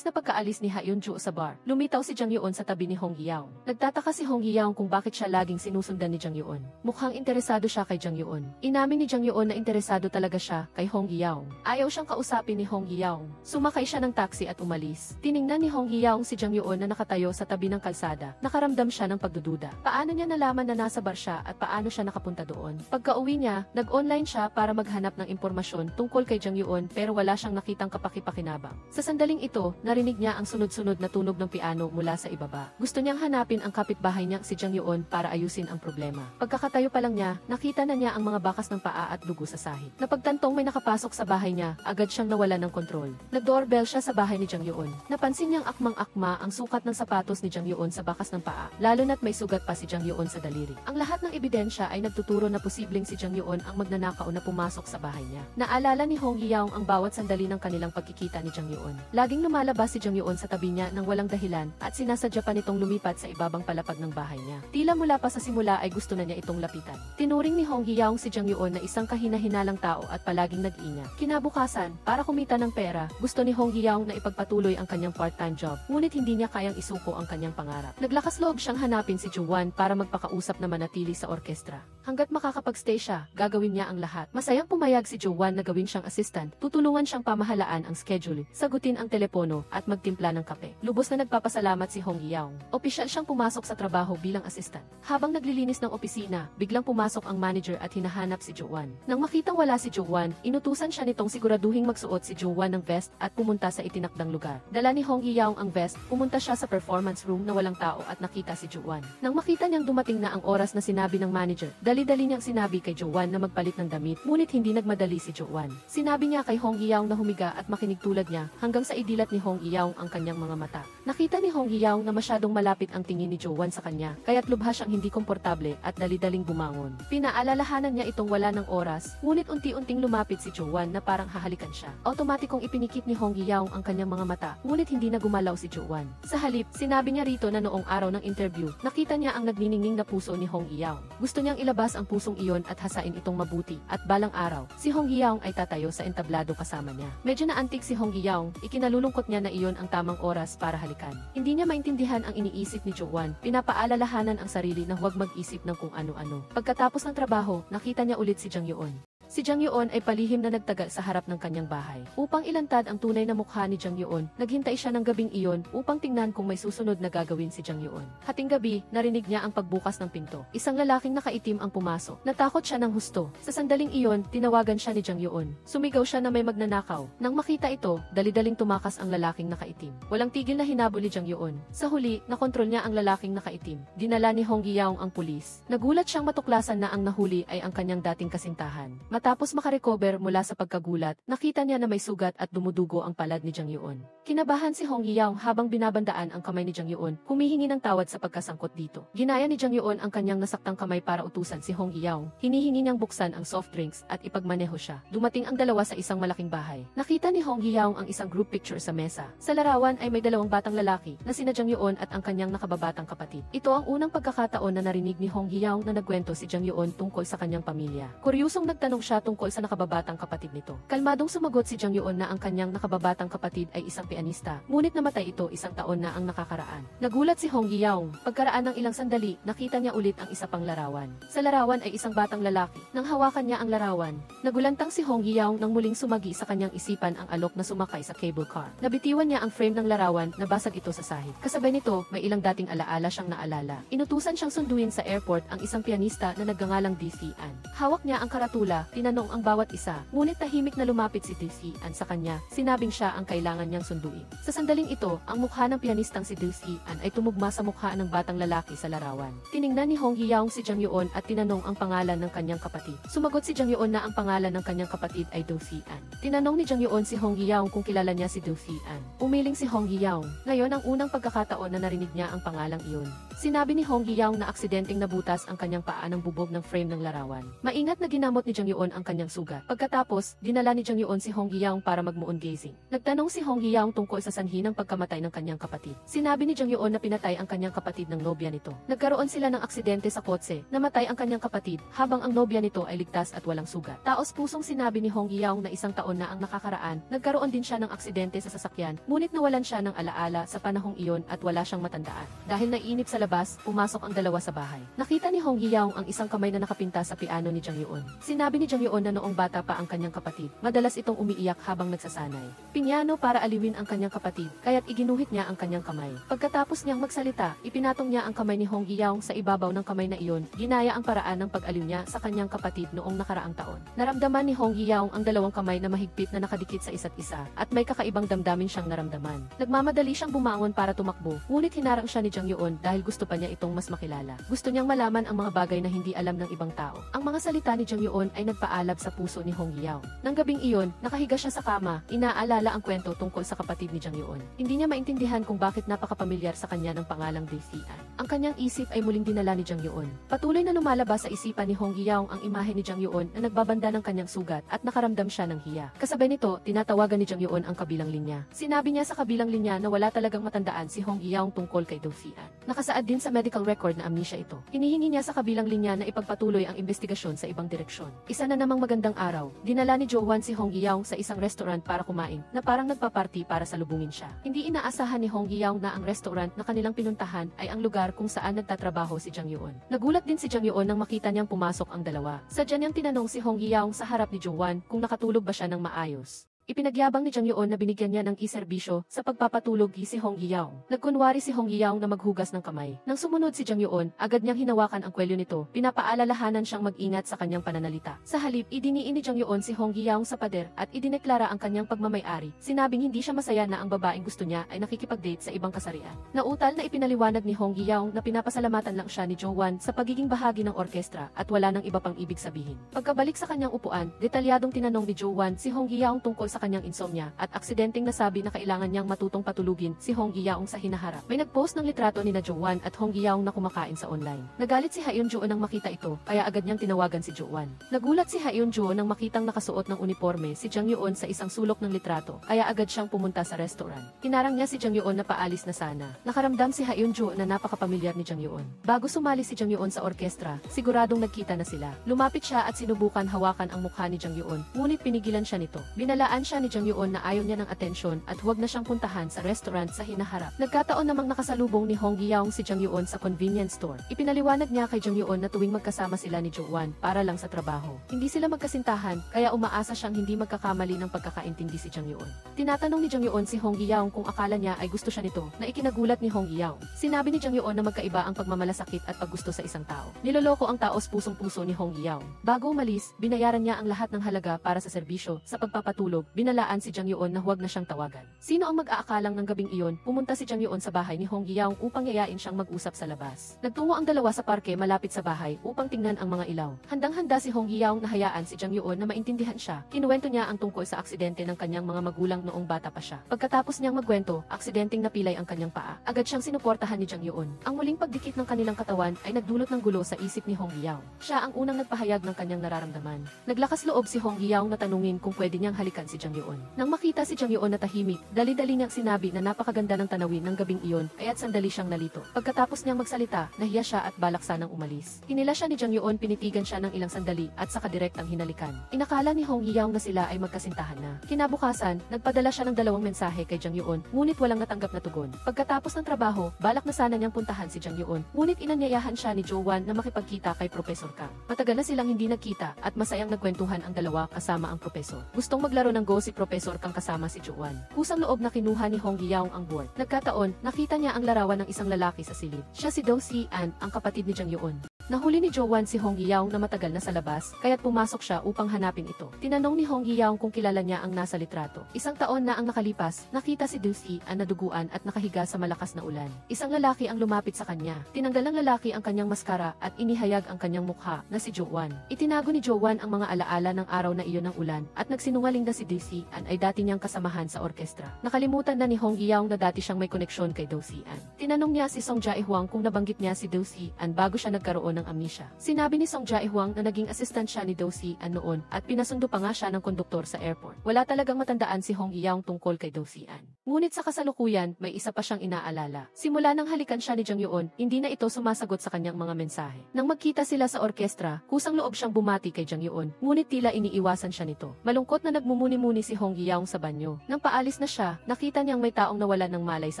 Pagkaalis ni Ha Eun-jo sa bar, lumitaw si Jang Yeon sa tabi ni Hong Yaong. Nagtataka si Hong Yaong kung bakit siya laging sinusundan ni Jang Yeon. Mukhang interesado siya kay Jang Yeon. Inamin ni Jang Yeon na interesado talaga siya kay Hong Yaong. Ayaw siyang kausapin ni Hong Yaong. Sumakay siya ng taxi at umalis. Tiningnan ni Hong Yaong si Jang Yeon na nakatayo sa tabi ng kalsada. Nakaramdam siya ng pagdududa. Paano niya nalaman na nasa bar siya at paano siya nakapunta doon? Pagka-uwi niya, nag-online siya para maghanap ng impormasyon tungkol kay Jang Yeon pero wala siyang nakitang kapaki-pakinabang. Sa sandaling ito, narinig niya ang sunod-sunod na tunog ng piano mula sa ibaba. Gusto niyang hanapin ang kapitbahay niyang si Jang Yeon para ayusin ang problema. Pagkakatayo pa lang niya, nakita na niya ang mga bakas ng paa at dugo sa sahig. Napagtantong may nakapasok sa bahay niya, agad siyang nawalan ng kontrol. Nag-doorbell siya sa bahay ni Jang Yeon. Napansin niyang akmang-akma ang sukat ng sapatos ni Jang Yeon sa bakas ng paa, lalo na't may sugat pa si Jang Yeon sa daliri. Ang lahat ng ebidensya ay nagtuturo na posibleng si Jang Yeon ang magnanakaw na pumasok sa bahay niya. Naalala ni Hong Yaong ang bawat sandali ng kanilang pagkikita ni Jang Yeon. Laging lumalabas si Jang Yeon sa tabi niya nang walang dahilan at sinasadya pa nitong lumipat sa ibabang palapag ng bahay niya. Tila mula pa sa simula ay gusto na niya itong lapitan. Tinuring ni Hong Yaong si Jang Yeon na isang kahina-hinalang tao at palaging nag-inya. Kinabukasan, para kumita ng pera, gusto ni Hong Yaong na ipagpatuloy ang kanyang part-time job, ngunit hindi niya kayang isuko ang kanyang pangarap. Naglakas loob siyang hanapin si Ju-wan para magpakausap na manatili sa orkestra. Hanggat makakapag-stay siya, gagawin niya ang lahat. Masayang pumayag si Ju-wan na gawin siyang assistant, tutulungan siyang pamahalaan ang schedule, sagutin ang telepono at magtimpla ng kape. Lubos na nagpapasalamat si Hong Yaong. Opisyal siyang pumasok sa trabaho bilang assistant. Habang naglilinis ng opisina, biglang pumasok ang manager at hinahanap si Jo-wan. Nang makitang wala si Jo-wan, inutusan siya nitong siguraduhing magsuot si Jo-wan ng vest at pumunta sa itinakdang lugar. Dala ni Hong Yaong ang vest, pumunta siya sa performance room na walang tao at nakita si Jo-wan. Nang makita niyang dumating na ang oras na sinabi ng manager, dali-dali niyang sinabi kay Jo-wan na magpalit ng damit, ngunit hindi nagmadali si Jo-wan. Sinabi niya kay Hong Yaong na humiga at makinig tulad niya hanggang sa idilat ni Hong Yaong ang kanyang mga mata. Nakita ni Hong Yaong na masyadong malapit ang tingin ni Jo-wan sa kanya, kaya't lubha siyang hindi komportable at dali-daling bumangon. Pinaalalahanan niya itong wala ng oras, ngunit unti-unting lumapit si Jo-wan na parang hahalikan siya. Automatikong ipinikit ni Hong Yaong ang kanyang mga mata, ngunit hindi na gumalaw si Jo-wan. Sa halip, sinabi niya rito na noong araw ng interview, nakita niya ang nagniningning na puso ni Hong Yaong. Gusto niyang ilabas ang pusong iyon at hasain itong mabuti, at balang araw, si Hong Yaong ay tatayo sa entablado kasama niya. Medyo naantig si Hong Yaong, ikinalulungkot niya na iyon ang tamang oras para halikan. Hindi niya maintindihan ang iniisip ni Jo-wan, pinapaalalahanan ang sarili na huwag mag-isip ng kung ano-ano. Pagkatapos ng trabaho, nakita niya ulit si Jang Yeon. Si Jang Yeon ay palihim na nagtagal sa harap ng kanyang bahay. Upang ilantad ang tunay na mukha ni Jang Yeon, naghintay siya ng gabing iyon upang tingnan kung may susunod na gagawin si Jang Yeon. Hating gabi, narinig niya ang pagbukas ng pinto. Isang lalaking nakaitim ang pumasok. Natakot siya ng husto. Sa sandaling iyon, tinawagan siya ni Jang Yeon. Sumigaw siya na may magnanakaw. Nang makita ito, dali-daling tumakas ang lalaking nakaitim. Walang tigil na hinabol ni Jang Yeon. Sa huli, nakontrol niya ang lalaking nakaitim. Dinala ni Hong Yaong ang pulis. Nagulat siyang matuklasan na ang nahuli ay ang kanyang dating kasintahan. Matapos makarecover mula sa pagkagulat, nakita niya na may sugat at dumudugo ang palad ni Jang Yeon. Kinabahan si Hong Yaong habang binabandaan ang kamay ni Jang Yeon, humihingi ng tawad sa pagkasangkot dito. Ginaya ni Jang Yeon ang kanyang nasaktang kamay para utusan si Hong Yaong. Hinihingi niyang buksan ang soft drinks at ipagmaneho siya. Dumating ang dalawa sa isang malaking bahay. Nakita ni Hong Yaong ang isang group picture sa mesa. Sa larawan ay may dalawang batang lalaki na sina Jang Yeon at ang kanyang nakababatang kapatid. Ito ang unang pagkakataon na narinig ni Hong Yaong na nagkwento si Jang Yeon tungkol sa kanyang pamilya. Kuryusong nagtanong siya tungkol sa nakababatang kapatid nito. Kalmadong sumagot si Jang Yeon na ang kanyang nakababatang kapatid ay isang pianista, ngunit namatay ito 1 taon na ang nakakaraan. Nagulat si Hong Yeong. Pagkaraan ng ilang sandali, nakita niya ulit ang isa pang larawan. Sa larawan ay isang batang lalaki. Nang hawakan niya ang larawan, nagulantang si Hong Yeong nang muling sumagi sa kanyang isipan ang alok na sumakay sa cable car. Nabitiwan niya ang frame ng larawan, nabasag ito sa sahig. Kasabay nito, may ilang dating alaala siyang naalala. Inutusan siyang sunduin sa airport ang isang pianista na nagngangalang DC An. Hawak niya ang karatula, tinanong ang bawat isa, ngunit tahimik na lumapit si DC An sa kanya, sinabing siya ang kailangan niyang sunduin. Sa sandaling ito, ang mukha ng pianistang si DC An ay tumugma sa mukha ng batang lalaki sa larawan. Tiningnan ni Hong Yeong si Jang Yeon at tinanong ang pangalan ng kanyang kapatid. Sumagot si Jang Yeon na ang pangalan ng kanyang kapatid ay Do Si An. Tinanong ni Jang Yeon si Hong Yeong kung kilala niya si Do Si An. Umiling si Hong Yeong. Ngayon ang unang pagkakataon na narinig niya ang pangalang iyon. Sinabi ni Hong Yeong na aksidenteng nabutas ang kanyang paa ng bubog ng frame ng larawan. Maingat na ginamot ni Jang Yeon ang kanyang sugat. Pagkatapos, dinala ni Jang Yeon si Hong Yeong para magmuon gazing. Nagtanong si Hong Yeong tungkol sa sanhi ng pagkamatay ng kanyang kapatid. Sinabi ni Jang Yeon na pinatay ang kanyang kapatid ng nobya nito. Nagkaroon sila ng aksidente sa kotse, namatay ang kanyang kapatid, habang ang nobya nito ay ligtas at walang sugat. Taos pusong sinabi ni Hong Yeong na 1 taon na ang nakakaraan, nagkaroon din siya ng aksidente sa sasakyan, ngunit nawalan siya ng alaala sa panahong iyon at wala siyang matandaan. Dahil naiinip sa labas, pumasok ang dalawa sa bahay. Nakita ni Hong Yeong ang isang kamay na nakapinta sa piano ni Jang Yeon. Sinabi ni Jang Yeon na noong bata pa ang kanyang kapatid, madalas itong umiiyak habang nagsasanay. Pinyano para aliwin ang kanyang kapatid, kaya't iginuhit niya ang kanyang kamay. Pagkatapos niyang magsalita, ipinatong niya ang kamay ni Hong Yeong sa ibabaw ng kamay na iyon, ginaya ang paraan ng pag-aliw niya sa kanyang kapatid noong nakaraang taon. Naramdaman ni Hong Yeong ang dalawang kamay na mahigpit na nakadikit sa isa't isa, at may kakaibang damdamin siyang naramdaman. Nagmamadali siyang bumangon para tumakbo, ngunit hinarang siya ni Jang Yeon dahil gusto pa niya itong mas makilala. Gusto niyang malaman ang mga bagay na hindi alam ng ibang tao. Ang mga salita ni Jang Yeon ay nagpaalab sa puso ni Hong Yeong. Nang gabing iyon, nakahiga siya sa kama, inaalala ang kwento tungkol sa kapatid ni Jang Yeon. Hindi niya maintindihan kung bakit napakapamilyar sa kanya ng pangalang Dae-sian. Ang kanyang isip ay muling dinala ni Jang Yeon. Patuloy na lumalabas sa isipan ni Hong Yeong ang imahe ni Jang Yeon na nagbabanda ng kanyang sugat at nakaramdam siya ng hiya. Kasabay nito, tinatawagan ni Jang Yeon ang kabilang linya. Sinabi niya sa kabilang linya na wala talagang matandaan si Hong Yeong tungkol kay Dae-sian. Nakasaad din sa medical record na amnesia ito. Hinihingi niya sa kabilang linya na ipagpatuloy ang investigasyon sa ibang direksyon. Isa na namang magandang araw, dinala ni Jo-won si Hong Yeong sa isang restaurant para kumain, na parang nagpa-party para salubungin siya. Hindi inaasahan ni Hong Yeong na ang restaurant na kanilang pinuntahan ay ang lugar kung saan nagtatrabaho si Jang Yeon. Nagulat din si Jang Yeon nang makita niyang pumasok ang dalawa. Sadya niyang tinanong si Hong Yeong sa harap ni Jo-won kung nakatulog ba siya ng maayos. Ipinagyabang ni Jang Yeon na binigyan niya ng iserbisyo sa pagpapatulog si Hong Yeong. Nagkunwari si Hong Yeong na maghugas ng kamay. Nang sumunod si Jang Yeon, agad niyang hinawakan ang kwelyo nito. Pinapaalalahanan siyang mag-ingat sa kanyang pananalita. Sa halip, idiniin ni Jang Yeon si Hong Yeong sa pader at idineklara ang kanyang pagmamay-ari. Sinabing hindi siya masaya na ang babaeng gusto niya ay nakikipag-date sa ibang kasarian. Nautal na ipinaliwanag ni Hong Yeong na pinapasalamatan lang siya ni Jo-won sa pagiging bahagi ng orkestra at wala nang iba pang ibig sabihin. Pagkabalik sa kanyang upuan, detalyadong tinanong ni Jo-won si Hong Yeong tungkol sa kanyang insomnia at aksidenteng nasabi na kailangan niyang matutong patulugin si Hong Yeong sa hinaharap. May nagpost ng litrato ni na Jo-won at Hong Yeong na kumakain sa online. Nagalit si Haeunjo nang makita ito, kaya agad niyang tinawagan si Jo-won. Nagulat si Haeunjo nang makitang nakasuot ng uniforme si Jang Yeon sa isang sulok ng litrato, kaya agad siyang pumunta sa restaurant. Hinarang niya si Jang Yeon na paalis na sana. Nakaramdam si Haeunjo na napakapamilyar ni Jang Yeon. Bago sumali si Jang Yeon sa orkestra, siguradong nagkita na sila. Lumapit siya at sinubukan hawakan ang mukha ni Jang Yeon, ngunit pinigilan siya nito. Binalaan siya ni Jang Yeon na ayaw niya ng atensyon at huwag na siyang puntahan sa restaurant sa hinaharap. Nagkataon namang nakasalubong ni Hong Yeong si Jang Yeon sa convenience store. Ipinaliwanag niya kay Jang Yeon na tuwing magkasama sila ni Jo-won para lang sa trabaho. Hindi sila magkasintahan, kaya umaasa siyang hindi magkakamali ng pagkakaintindi si Jang Yeon. Tinatanong ni Jang Yeon si Hong Yeong kung akala niya ay gusto siya nito, na ikinagulat ni Hong Yeong. Sinabi ni Jang Yeon na magkaiba ang pagmamalasakit at paggusto sa isang tao. Niloloko ang taos pusong-puso ni Hong Yeong. Bago umalis, binayaran niya ang lahat ng halaga para sa serbisyo. Sa pagpapatulog, binalaan si Jang Yeon na huwag na siyang tawagan. Sino ang mag-aakalang ng gabing iyon, pumunta si Jang Yeon sa bahay ni Hong Yeong upang yayain siyang mag-usap sa labas. Nagtungo ang dalawa sa parke malapit sa bahay upang tingnan ang mga ilaw. Handang-handa si Hong Yeong na hayaan si Jang Yeon na maintindihan siya. Kinuwento niya ang tungkol sa aksidente ng kanyang mga magulang noong bata pa siya. Pagkatapos niyang magkwento, aksidenteng napilay ang kanyang paa. Agad siyang sinuportahan ni Jang Yeon. Ang muling pagdikit ng kanilang katawan ay nagdulot ng gulo sa isip ni Hong Yeong. Siya ang unang nagpahayag ng kanyang nararamdaman. Naglakas loob si Hong Yeong na tanungin kung pwede niyang halikan si si Jang Yeon. Nang makita si Jang Yeon na tahimik, dali-dali niyang sinabi na napakaganda ng tanawin ng gabing iyon, ay at sandali siyang nalito. Pagkatapos niyang magsalita, nahiya siya at balak sanang umalis. Hinila siya ni Jang Yeon, pinitigan siya ng ilang sandali at saka direktang hinalikan. Inakala ni Hong Hee-young na sila ay magkasintahan na. Kinabukasan, nagpadala siya ng 2 mensahe kay Jang Yeon, ngunit walang natanggap na tugon. Pagkatapos ng trabaho, balak na sana niyang puntahan si Jang Yeon, ngunit inanyayahan siya ni Jo-wan na makipagkita kay Professor Kang. Matagal na silang hindi nagkita at masayang nagkwentuhan ang dalawa kasama ang profesor. Gustong maglaro ng Go si Professor Kang kasama si Jo-wan. Kusang loob na kinuha ni Hong Hee-young ang board. Nagkataon, nakita niya ang larawan ng isang lalaki sa silid. Siya si Do Si-an, ang kapatid ni Jang Yeon. Nahuli ni Jo-wan si Hong Hee-young na matagal na sa labas, kaya't pumasok siya upang hanapin ito. Tinanong ni Hong Hee-young kung kilala niya ang nasa litrato. Isang taon na ang nakalipas, nakita si Do Si-an na duguan at nakahiga sa malakas na ulan. Isang lalaki ang lumapit sa kanya. Tinanggal ng lalaki ang kanyang maskara at inihayag ang kanyang mukha na si Jo-wan. Itinago ni Jo-wan ang mga alaala ng araw na iyon ng ulan at nagsinungaling na si Do Si-an ay dati niyang kasamahan sa orkestra. Nakalimutan na ni Hong Hee-young na dati siyang may koneksyon kay Do Si-an. Tinanong niya si Song Jae-hwang kung nabanggit niya si Do Si-an bago siya nagkaroon ng amnesia. Sinabi ni Song Jae-hwang na naging assistant siya ni Do Si-an noon at pinasundo pa nga siya ng konduktor sa airport. Wala talagang matandaan si Hong Hee-young tungkol kay Do Si-an. Ngunit sa kasalukuyan, may isa pa siyang inaalala. Simula nang halikan siya ni Jang Yeon, hindi na ito sumasagot sa kanyang mga mensahe. Nang magkita sila sa orkestra, kusang loob siyang bumati kay Jang Yeon, ngunit tila iniiwasan siya nito. Malungkot na nagmumuni-muni si Hong Hee-young sa banyo. Nang paalis na siya, nakita niyang may taong nawalan ng malay sa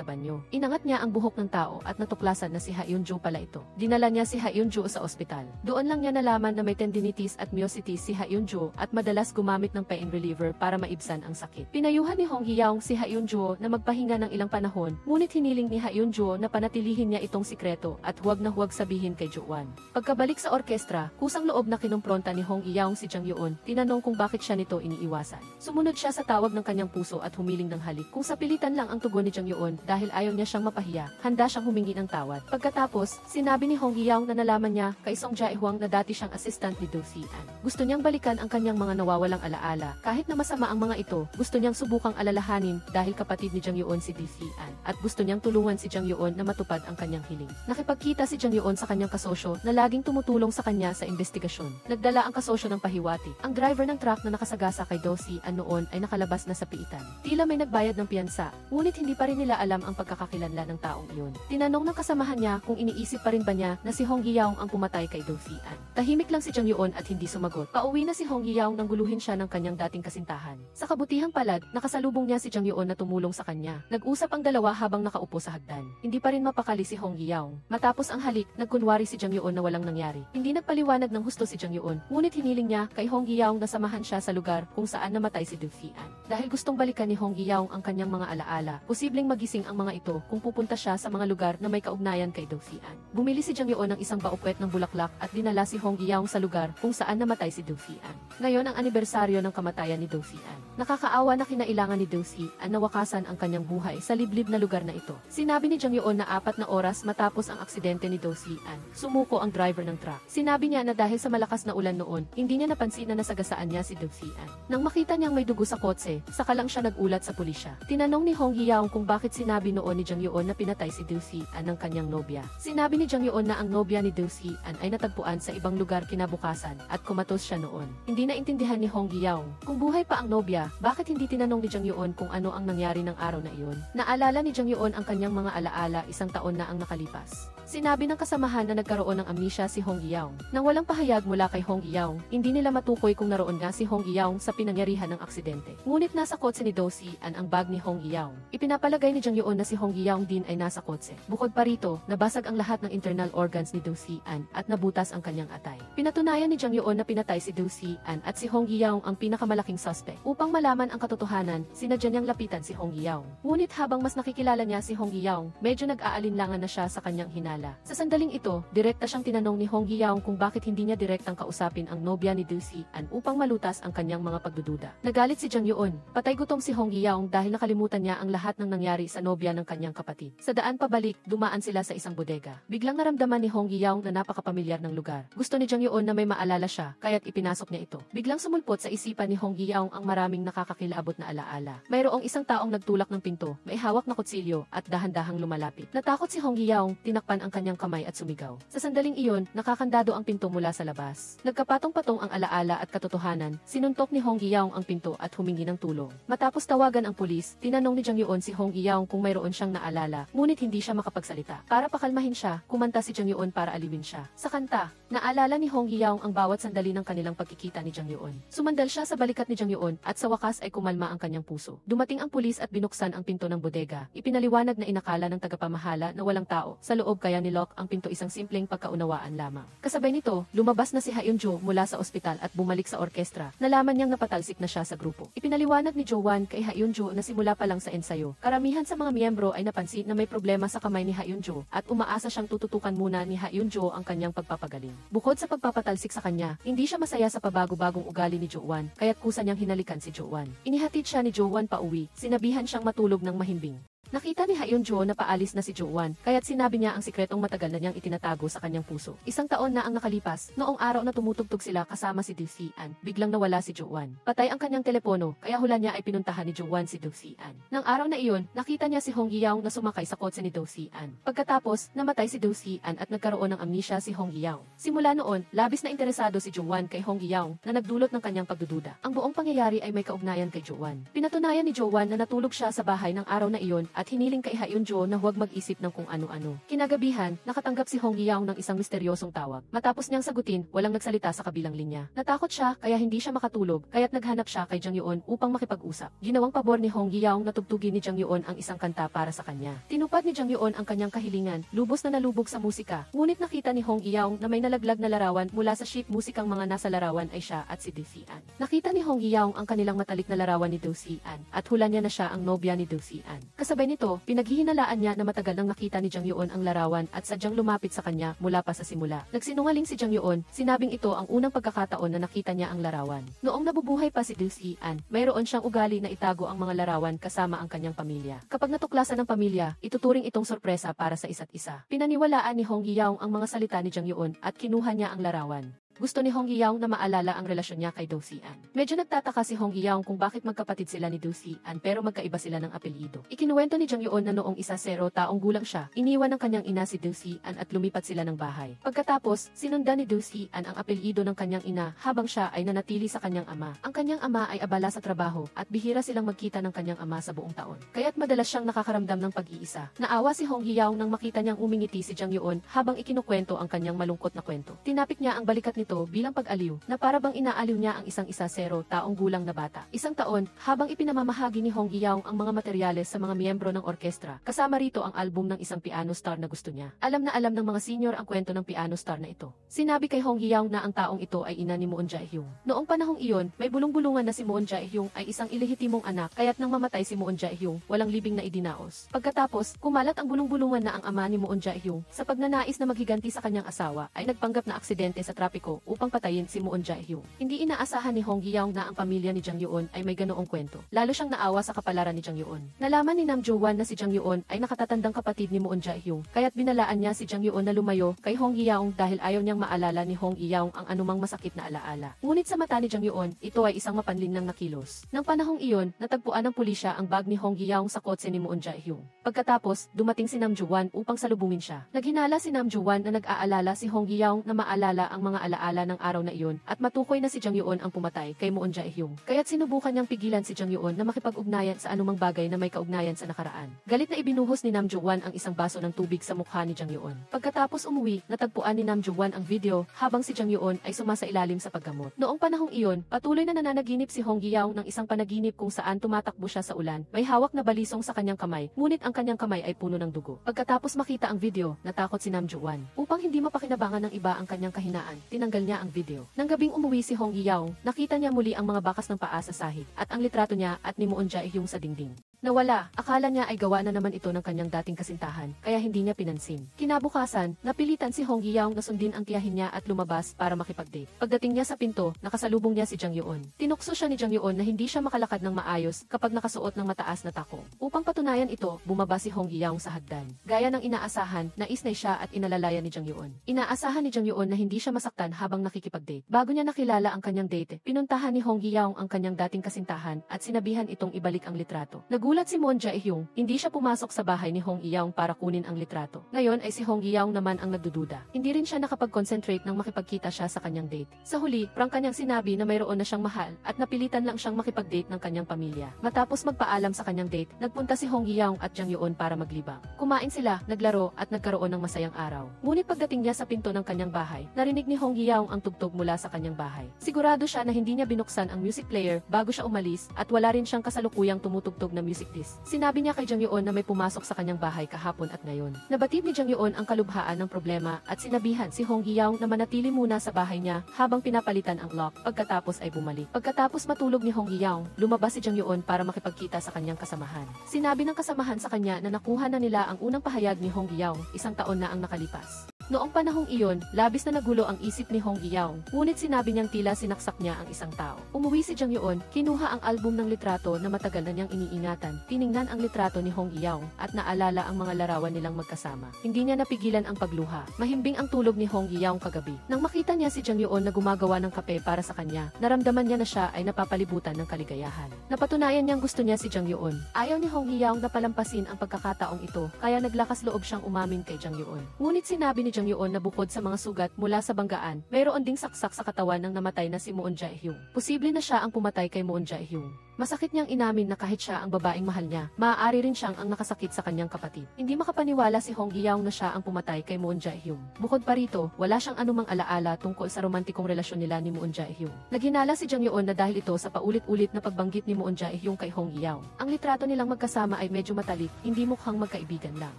banyo. Inangat niya ang buhok ng tao at natuklasan na si Ha Eun-jo pala ito. Dinala niya si Ha Eun-jo sa ospital. Doon lang niya nalaman na may tendinitis at myositis si Ha Eun-jo at madalas gumamit ng pain reliever para maibsan ang sakit. Pinayuhan ni Hong Hee-young si Ha Eun-jo na magpahinga ng ilang panahon, ngunit hiniling ni Ha Eun-jo na panatilihin niya itong sikreto at huwag na huwag sabihin kay Jo-wan. Pagkabalik sa orkestra, kusang loob na kinumpronta ni Hong Hee-young si Jang Yeon, tinanong kung bakit siya nito iniiwasan. Sumunod siya sa tawag ng kanyang puso at humiling ng halik. Kung sa pilitan lang ang tugon ni Jang Yeon dahil ayaw niya siyang mapahiya, handa siyang humingi ng tawad. Pagkatapos, sinabi ni Hong Hee-young na nalaman niya kay Song Jae-hwang na dati siyang assistant ni Do Si-an. Gusto niyang balikan ang kanyang mga nawawalang alaala. Kahit na masama ang mga ito, gusto niyang subukang alalahanin dahil kapatid ni Jang Yeon si Do Si-an at gusto niyang tulungan si Jang Yeon na matupad ang kanyang hiling. Nakipagkita si Jang Yeon sa kanyang kasosyo na laging tumutulong sa kanya sa investigasyon. Nagdala ang kasosyo ng pahiwati. Ang driver ng truck na nakasagasa kay Do Si-an noon ay nakalabas na sa piitan. Tila may nagbayad ng piyansa, ngunit hindi pa rin nila alam ang pagkakakilanlan ng taong iyon. Tinanong ng kasamahan niya kung iniisip pa rin ba niya na si Hong Hee-young ang pumatay kay Do Si-an. Tahimik lang si Jang Yeon at hindi sumagot. Pauwi na si Hong Hee-young nang guluhin siya ng kanyang dating kasintahan. Sa kabutihang palad, nakasalubong niya si Jang Yeon na tumulong sa kanya. Nag-usap ang dalawa habang nakaupo sa hagdan. Hindi pa rin mapakali si Hong Hee-young. Matapos ang halik, nagkunwari si Jang Yeon na walang nangyari. Hindi nagpaliwanag ng husto si Jang Yeon, ngunit hiniling niya kay Hong Hee-young na samahan siya sa lugar kung saan namatay si Do Si-an. Dahil gustong balikan ni Hong Hee-young ang kanyang mga alaala, posibleng magising ang mga ito kung pupunta siya sa mga lugar na may kaugnayan kay Do Si-an. Bumili si Jang Yeon ng isang baukwet ng bulaklak at dinala si Hong Hee-young sa lugar kung saan namatay si Do Si-an. Ngayon ang anibersaryo ng kamatayan ni Do Si-an. Nakakaawa na kinailangan ni Do Si-an na wakasan ang kanyang buhay sa liblib na lugar na ito. Sinabi ni Jang Yeon na 4 na oras matapos ang aksidente ni Do Si-an, sumuko ang driver ng truck. Sinabi niya na dahil sa malakas na ulan noon, hindi niya napansin na nasagasaan niya si Do Si-an. Nang makita niyang may dugo sa kotse, saka lang siya nagulat sa pulisya. Tinanong ni Hong Hee-young kung bakit sinabi noon ni Jang Yeon na pinatay si Do Si-an ng kanyang nobya. Sinabi ni Jang Yeon na ang nobya ni Do Si-an ay natagpuan sa ibang lugar kinabukasan at kumatos siya noon. Hindi naintindihan ni Hong Hee-young kung buhay pa ang nobya, bakit hindi tinanong ni Jang Yeon kung ano ang nangyari ng araw na iyon. Naalala ni Jang Yeon ang kanyang mga alaala 1 taon na ang nakalipas. Sinabi ng kasamahan na nagkaroon ng amnesia si Hong Hee-young. Nang walang pahayag mula kay Hong Hee-young, hindi nila matukoy kung naroon nga si Hong Hee-young sa pinangyarihan ng aksidente. Ngunit nasa kotse ni Do Si-an ang bag ni Hong Hee-young. Ipinapalagay ni Jang Yeon na si Hong Hee-young din ay nasa kotse. Bukod pa rito, nabasag ang lahat ng internal organs ni Do Si-an at nabutas ang kanyang atay. Pinatunayan ni Jang Yeon na pinatay si Do Si-an at si Hong Hee-young ang pinakamalaking suspect. Upang malaman ang katotohanan, sinadya niyang lapitan si Hong Hee-young. Ngunit habang mas nakikilala niya si Hong Hee-young, medyo nag-aalinlangan na siya sa kanyang hinala. Sa sandaling ito, direkta siyang tinanong ni Hong Hee-young kung bakit hindi niya direktang kausapin ang nobya ni Do Si-an upang malutas ang kanyang mga pagdududa. Nagalit si Jang Yeon. Patay gutom si Hong Hee-young dahil nakalimutan niya ang lahat ng nangyari sa nobya ng kanyang kapatid. Sa daan pabalik, dumaan sila sa isang bodega. Biglang naramdaman ni Hong Hee-young na napakapamilyar ng lugar. Gusto ni Jang Yeon na may maalala siya, kaya't ipinasok niya ito. Biglang sumulpot sa isipan ni Hong Hee-young ang maraming nakakakilabot na alaala. Mayroong isang taong nagtulak ng pinto, may hawak na kutsilyo at dahan-dahang lumalapit. Natakot si Hong Hee-young, tinakpan ang ang kanyang kamay at sumigaw. Sa sandaling iyon, nakakandado ang pinto mula sa labas. Nagkapatong-patong ang alaala at katotohanan, sinuntok ni Hong Yaong ang pinto at humingi ng tulong. Matapos tawagan ang pulis, tinanong ni Jang Yoon si Hong Yaong kung mayroon siyang naalala, ngunit hindi siya makapagsalita. Para pakalmahin siya, kumanta si Jang Yoon para aliwin siya. Sa kanta, naalala ni Hong Yaong ang bawat sandali ng kanilang pagkikita ni Jang Yoon. Sumandal siya sa balikat ni Jang Yoon at sa wakas ay kumalma ang kanyang puso. Dumating ang pulis at binuksan ang pinto ng bodega. Ipinaliwanag na inakala ng tagapamahala na walang tao sa loob kaya nilock ang pinto isang simpleng pagkaunawaan lamang. Kasabay nito, lumabas na si Ha-Eun-jo mula sa ospital at bumalik sa orkestra. Nalaman niyang napatalsik na siya sa grupo. Ipinaliwanag ni Jo-wan kay Ha-Eun-jo na simula pa lang sa ensayo. Karamihan sa mga miyembro ay napansin na may problema sa kamay ni Ha-Eun-jo at umaasa siyang tututukan muna ni Ha-Eun-jo ang kanyang pagpapagaling. Bukod sa pagpapatalsik sa kanya, hindi siya masaya sa pabago-bagong ugali ni Jo-wan, kaya't kusa niyang hinalikan si Jo-wan. Inihatid siya ni Jo-wan pauwi, sinabihan siyang matulog ng mahimbing. Nakita ni Ha-Eun-jo na paalis na si Jo-wan, kaya't sinabi niya ang sikretong matagal na niyang itinatago sa kanyang puso. Isang taon na ang nakalipas, noong araw na tumutugtog sila kasama si Do Si-an, biglang nawala si Jo-wan. Patay ang kanyang telepono, kaya hula niya ay pinuntahan ni Jo-wan si Do Si-an. Nang araw na iyon, nakita niya si Hong Yaong na sumakay sa kotse ni Do Si-an. Pagkatapos, namatay si Do Si-an at nagkaroon ng amnesia si Hong Yaong. Simula noon, labis na interesado si Jo-wan kay Hong Yaong na nagdulot ng kanyang pagdududa. Ang buong pangyayari ay may kaugnayan kay Jo-wan. Pinatunayan ni Jo-wan na natulog siya sa bahay ng araw na iyon at hiniling kay Ha-Eun-jo na huwag mag-isip ng kung ano-ano. Kinagabihan, nakatanggap si Hong Yaong ng isang misteryosong tawag. Matapos niyang sagutin, walang nagsalita sa kabilang linya. Natakot siya kaya hindi siya makatulog, kaya't naghanap siya kay Jang Yoon upang makipag-usap. Ginawang pabor ni Hong Yaong na tugtugin ni Jang Yoon ang isang kanta para sa kanya. Tinupad ni Jang Yoon ang kanyang kahilingan, lubos na nalubog sa musika. Ngunit nakita ni Hong Yaong na may nalaglag na larawan mula sa sheet musikang mga nasa larawan ay siya at si Do Si-an. Nakita ni Hong Yaong ang kanilang matalik na larawan ni Do Si-an at hula niya na siya ang nobya ni Do Si-an. Kasabay nito, pinaghihinalaan niya na matagal nang nakita ni Jang Yoon ang larawan at sadyang lumapit sa kanya mula pa sa simula. Nagsinungaling si Jang Yoon, sinabing ito ang unang pagkakataon na nakita niya ang larawan. Noong nabubuhay pa si Do Si-an, mayroon siyang ugali na itago ang mga larawan kasama ang kanyang pamilya. Kapag natuklasan ng pamilya, ituturing itong sorpresa para sa isa't isa. Pinaniwalaan ni Hong Yaong ang mga salita ni Jang Yoon at kinuha niya ang larawan. Gusto ni Hong Yaong na maalala ang relasyon niya kay Do Si-an. Medyo nagtataka si Hong Yaong kung bakit magkapatid sila ni Do Si-an pero magkaiba sila ng apelyido. Ikinuwento ni Jang Yoon na noong 10 taong gulang siya, iniwan ng kanyang ina si Do Si-an at lumipat sila ng bahay. Pagkatapos, sinundan ni Do Si-an ang apelyido ng kanyang ina habang siya ay nanatili sa kanyang ama. Ang kanyang ama ay abala sa trabaho at bihira silang magkita ng kanyang ama sa buong taon. Kaya't madalas siyang nakakaramdam ng pag-iisa. Naawa si Hong Yaong nang makita niyang umingiti si Jang Yoon habang ikinukwento ang kanyang malungkot na kwento. Tinapik niya ang balikat ni bilang pag-aliw, na para bang inaaliw niya ang isang 10 taong gulang na bata. Isang taon, habang ipinamamahagi ni Hong Yaong ang mga materyales sa mga miyembro ng orkestra, kasama rito ang album ng isang piano star na gusto niya. Alam na alam ng mga senior ang kwento ng piano star na ito. Sinabi kay Hong Yaong na ang taong ito ay ina ni Moon Jae-hyung. Noong panahong iyon, may bulong-bulungan na si Moon Jae-hyung ay isang ilihitimong anak, kaya't nang mamatay si Moon Jae-hyung, walang libing na idinaos. Pagkatapos, kumalat ang bulong-bulungan na ang ama ni Moon Jae-hyung, sa pagnanais na maghiganti sa kanyang asawa, ay nagpanggap na aksidente sa trapiko upang patayin si Moon Jae-hyung. Hindi inaasahan ni Hong Yaong na ang pamilya ni Jang Yoon ay may ganoong kwento. Lalo siyang naawa sa kapalaran ni Jang Yoon. Nalaman ni Nam Jo-wan na si Jang Yoon ay nakatatandang kapatid ni Moon Jae-hyung, kaya't binalaan niya si Jang Yoon na lumayo kay Hong Yaong dahil ayaw niyang maalala ni Hong Yaong ang anumang masakit na alaala. Ngunit sa mata ni Jang Yoon, ito ay isang mapanlinlang na kilos. Nang panahong iyon, natagpuan ng pulisya ang bag ni Hong Yaong sa kotse ni Moon Jae-hyung. Pagkatapos, dumating si Nam Jo-wan upang salubungin siya. Naghinala si Nam Jo-wan na nag-aalala si Hong Yaong na maalala ang mga alaala ng araw na iyon at matukoy na si Jang Yoon ang pumatay kay Moon Jae-hyung. Kaya't sinubukan niyang pigilan si Jang Yoon na makipag-ugnayan sa anumang bagay na may kaugnayan sa nakaraan. Galit na ibinuhos ni Nam Jo-wan ang isang baso ng tubig sa mukha ni Jang Yoon. Pagkatapos umuwi, natagpuan ni Nam Jo-wan ang video habang si Jang Yoon ay sumasailalim sa paggamot. Noong panahong iyon, patuloy na nananaginip si Hong Yaong ng isang panaginip kung saan tumatakbo siya sa ulan. May hawak na balisong sa kanyang kamay, ngunit ang kanyang kamay ay puno ng dugo. Pagkatapos makita ang video, natakot si Nam Jo-wan. Upang hindi mapakinabangan ng iba ang kanyang kahinaan, tinanggal niya ang video. Nang gabing umuwi si Hong Yaong, nakita niya muli ang mga bakas ng paa sa sahig at ang litrato niya at ni Moon Jae-hyung sa dingding. Nawala, akala niya ay gawa na naman ito ng kanyang dating kasintahan, kaya hindi niya pinansin. Kinabukasan, napilitan si Hong Yaong na sundin ang tiyahin niya at lumabas para makipag-date. Pagdating niya sa pinto, nakasalubong niya si Jang Yoon. Tinukso siya ni Jang Yoon na hindi siya makalakad ng maayos kapag nakasuot ng mataas na tako. Upang patunayan ito, bumaba si Hong Yaong sa hagdan. Gaya ng inaasahan, naisnay siya at inalalayan ni Jang Yoon. Inaasahan ni Jang Yoon na hindi siya masaktan habang nakikipag-date. Bago niya nakilala ang kanyang date, pinuntahan ni Hong Yaong ang kanyang dating kasintahan at sinabihan itong ibalik ang litrato. Nagulat si Moon Jae-hyung, hindi siya pumasok sa bahay ni Hong Eui-young para kunin ang litrato. Ngayon ay si Hong Eui-young naman ang nagdududa. Hindi rin siya nakapag-concentrate nang makipagkita siya sa kanyang date. Sa huli, prank kanyang sinabi na mayroon na siyang mahal at napilitan lang siyang makipag-date ng kanyang pamilya. Matapos magpaalam sa kanyang date, nagpunta si Hong Eui-young at Jang Yeon para maglibang. Kumain sila, naglaro at nagkaroon ng masayang araw. Ngunit pagdating niya sa pinto ng kanyang bahay, narinig ni Hong Eui-young ang tugtog mula sa kanyang bahay. Sigurado siya na hindi niya binuksan ang music player bago siya umalis at wala rin siyang kasalukuyang tumutugtog na music disc. Sinabi niya kay Jang Yeon na may pumasok sa kanyang bahay kahapon at ngayon. Nabatid ni Jang Yeon ang kalubhaan ng problema at sinabihan si Hong Eui-young na manatili muna sa bahay niya habang pinapalitan ang lock, pagkatapos ay bumalik. Pagkatapos matulog ni Hong Eui-young, lumabas si Jang Yeon para makipagkita sa kanyang kasamahan. Sinabi ng kasamahan sa kanya na nakuha na nila ang unang pahayag ni Hong Eui-young, 1 taon na ang nakalipas. Noong panahong iyon, labis na nagulo ang isip ni Hong Eui-young, ngunit sinabi niyang tila sinaksak niya ang isang tao. Umuwi si Jang Yeon, kinuha ang album ng litrato na matagal na niyang iniingatan, tiningnan ang litrato ni Hong Eui-young at naalala ang mga larawan nilang magkasama. Hindi niya napigilan ang pagluha. Mahimbing ang tulog ni Hong Eui-young kagabi. Nang makita niya si Jang Yeon na gumagawa ng kape para sa kanya, naramdaman niya na siya ay napapalibutan ng kaligayahan. Napatunayan niyang gusto niya si Jang Yeon. Ayaw ni Hong Eui-young na palampasin ang pagkakataong ito, kaya naglakas loob siyang umamin kay Jang Yeon. Ngunit sinabi ni Jang Yeon na bukod sa mga sugat mula sa banggaan, mayroon ding saksak sa katawan ng namatay na si Moon Jae-hyung. Posible na siya ang pumatay kay Moon Jae-hyung. Masakit niyang inamin na kahit siya ang babaeng mahal niya, maaari rin siyang ang nakasakit sa kanyang kapatid. Hindi makapaniwala si Hong Eui-young na siya ang pumatay kay Moon Jae-hyung. Bukod pa rito, wala siyang anumang alaala tungkol sa romantikong relasyon nila ni Moon Jae-hyung. Naghinala si Jang Yeon na dahil ito sa paulit-ulit na pagbanggit ni Moon Jae-hyung kay Hong Eui-young. Ang litrato nilang magkasama ay medyo matalik, hindi mukhang magkaibigan lang.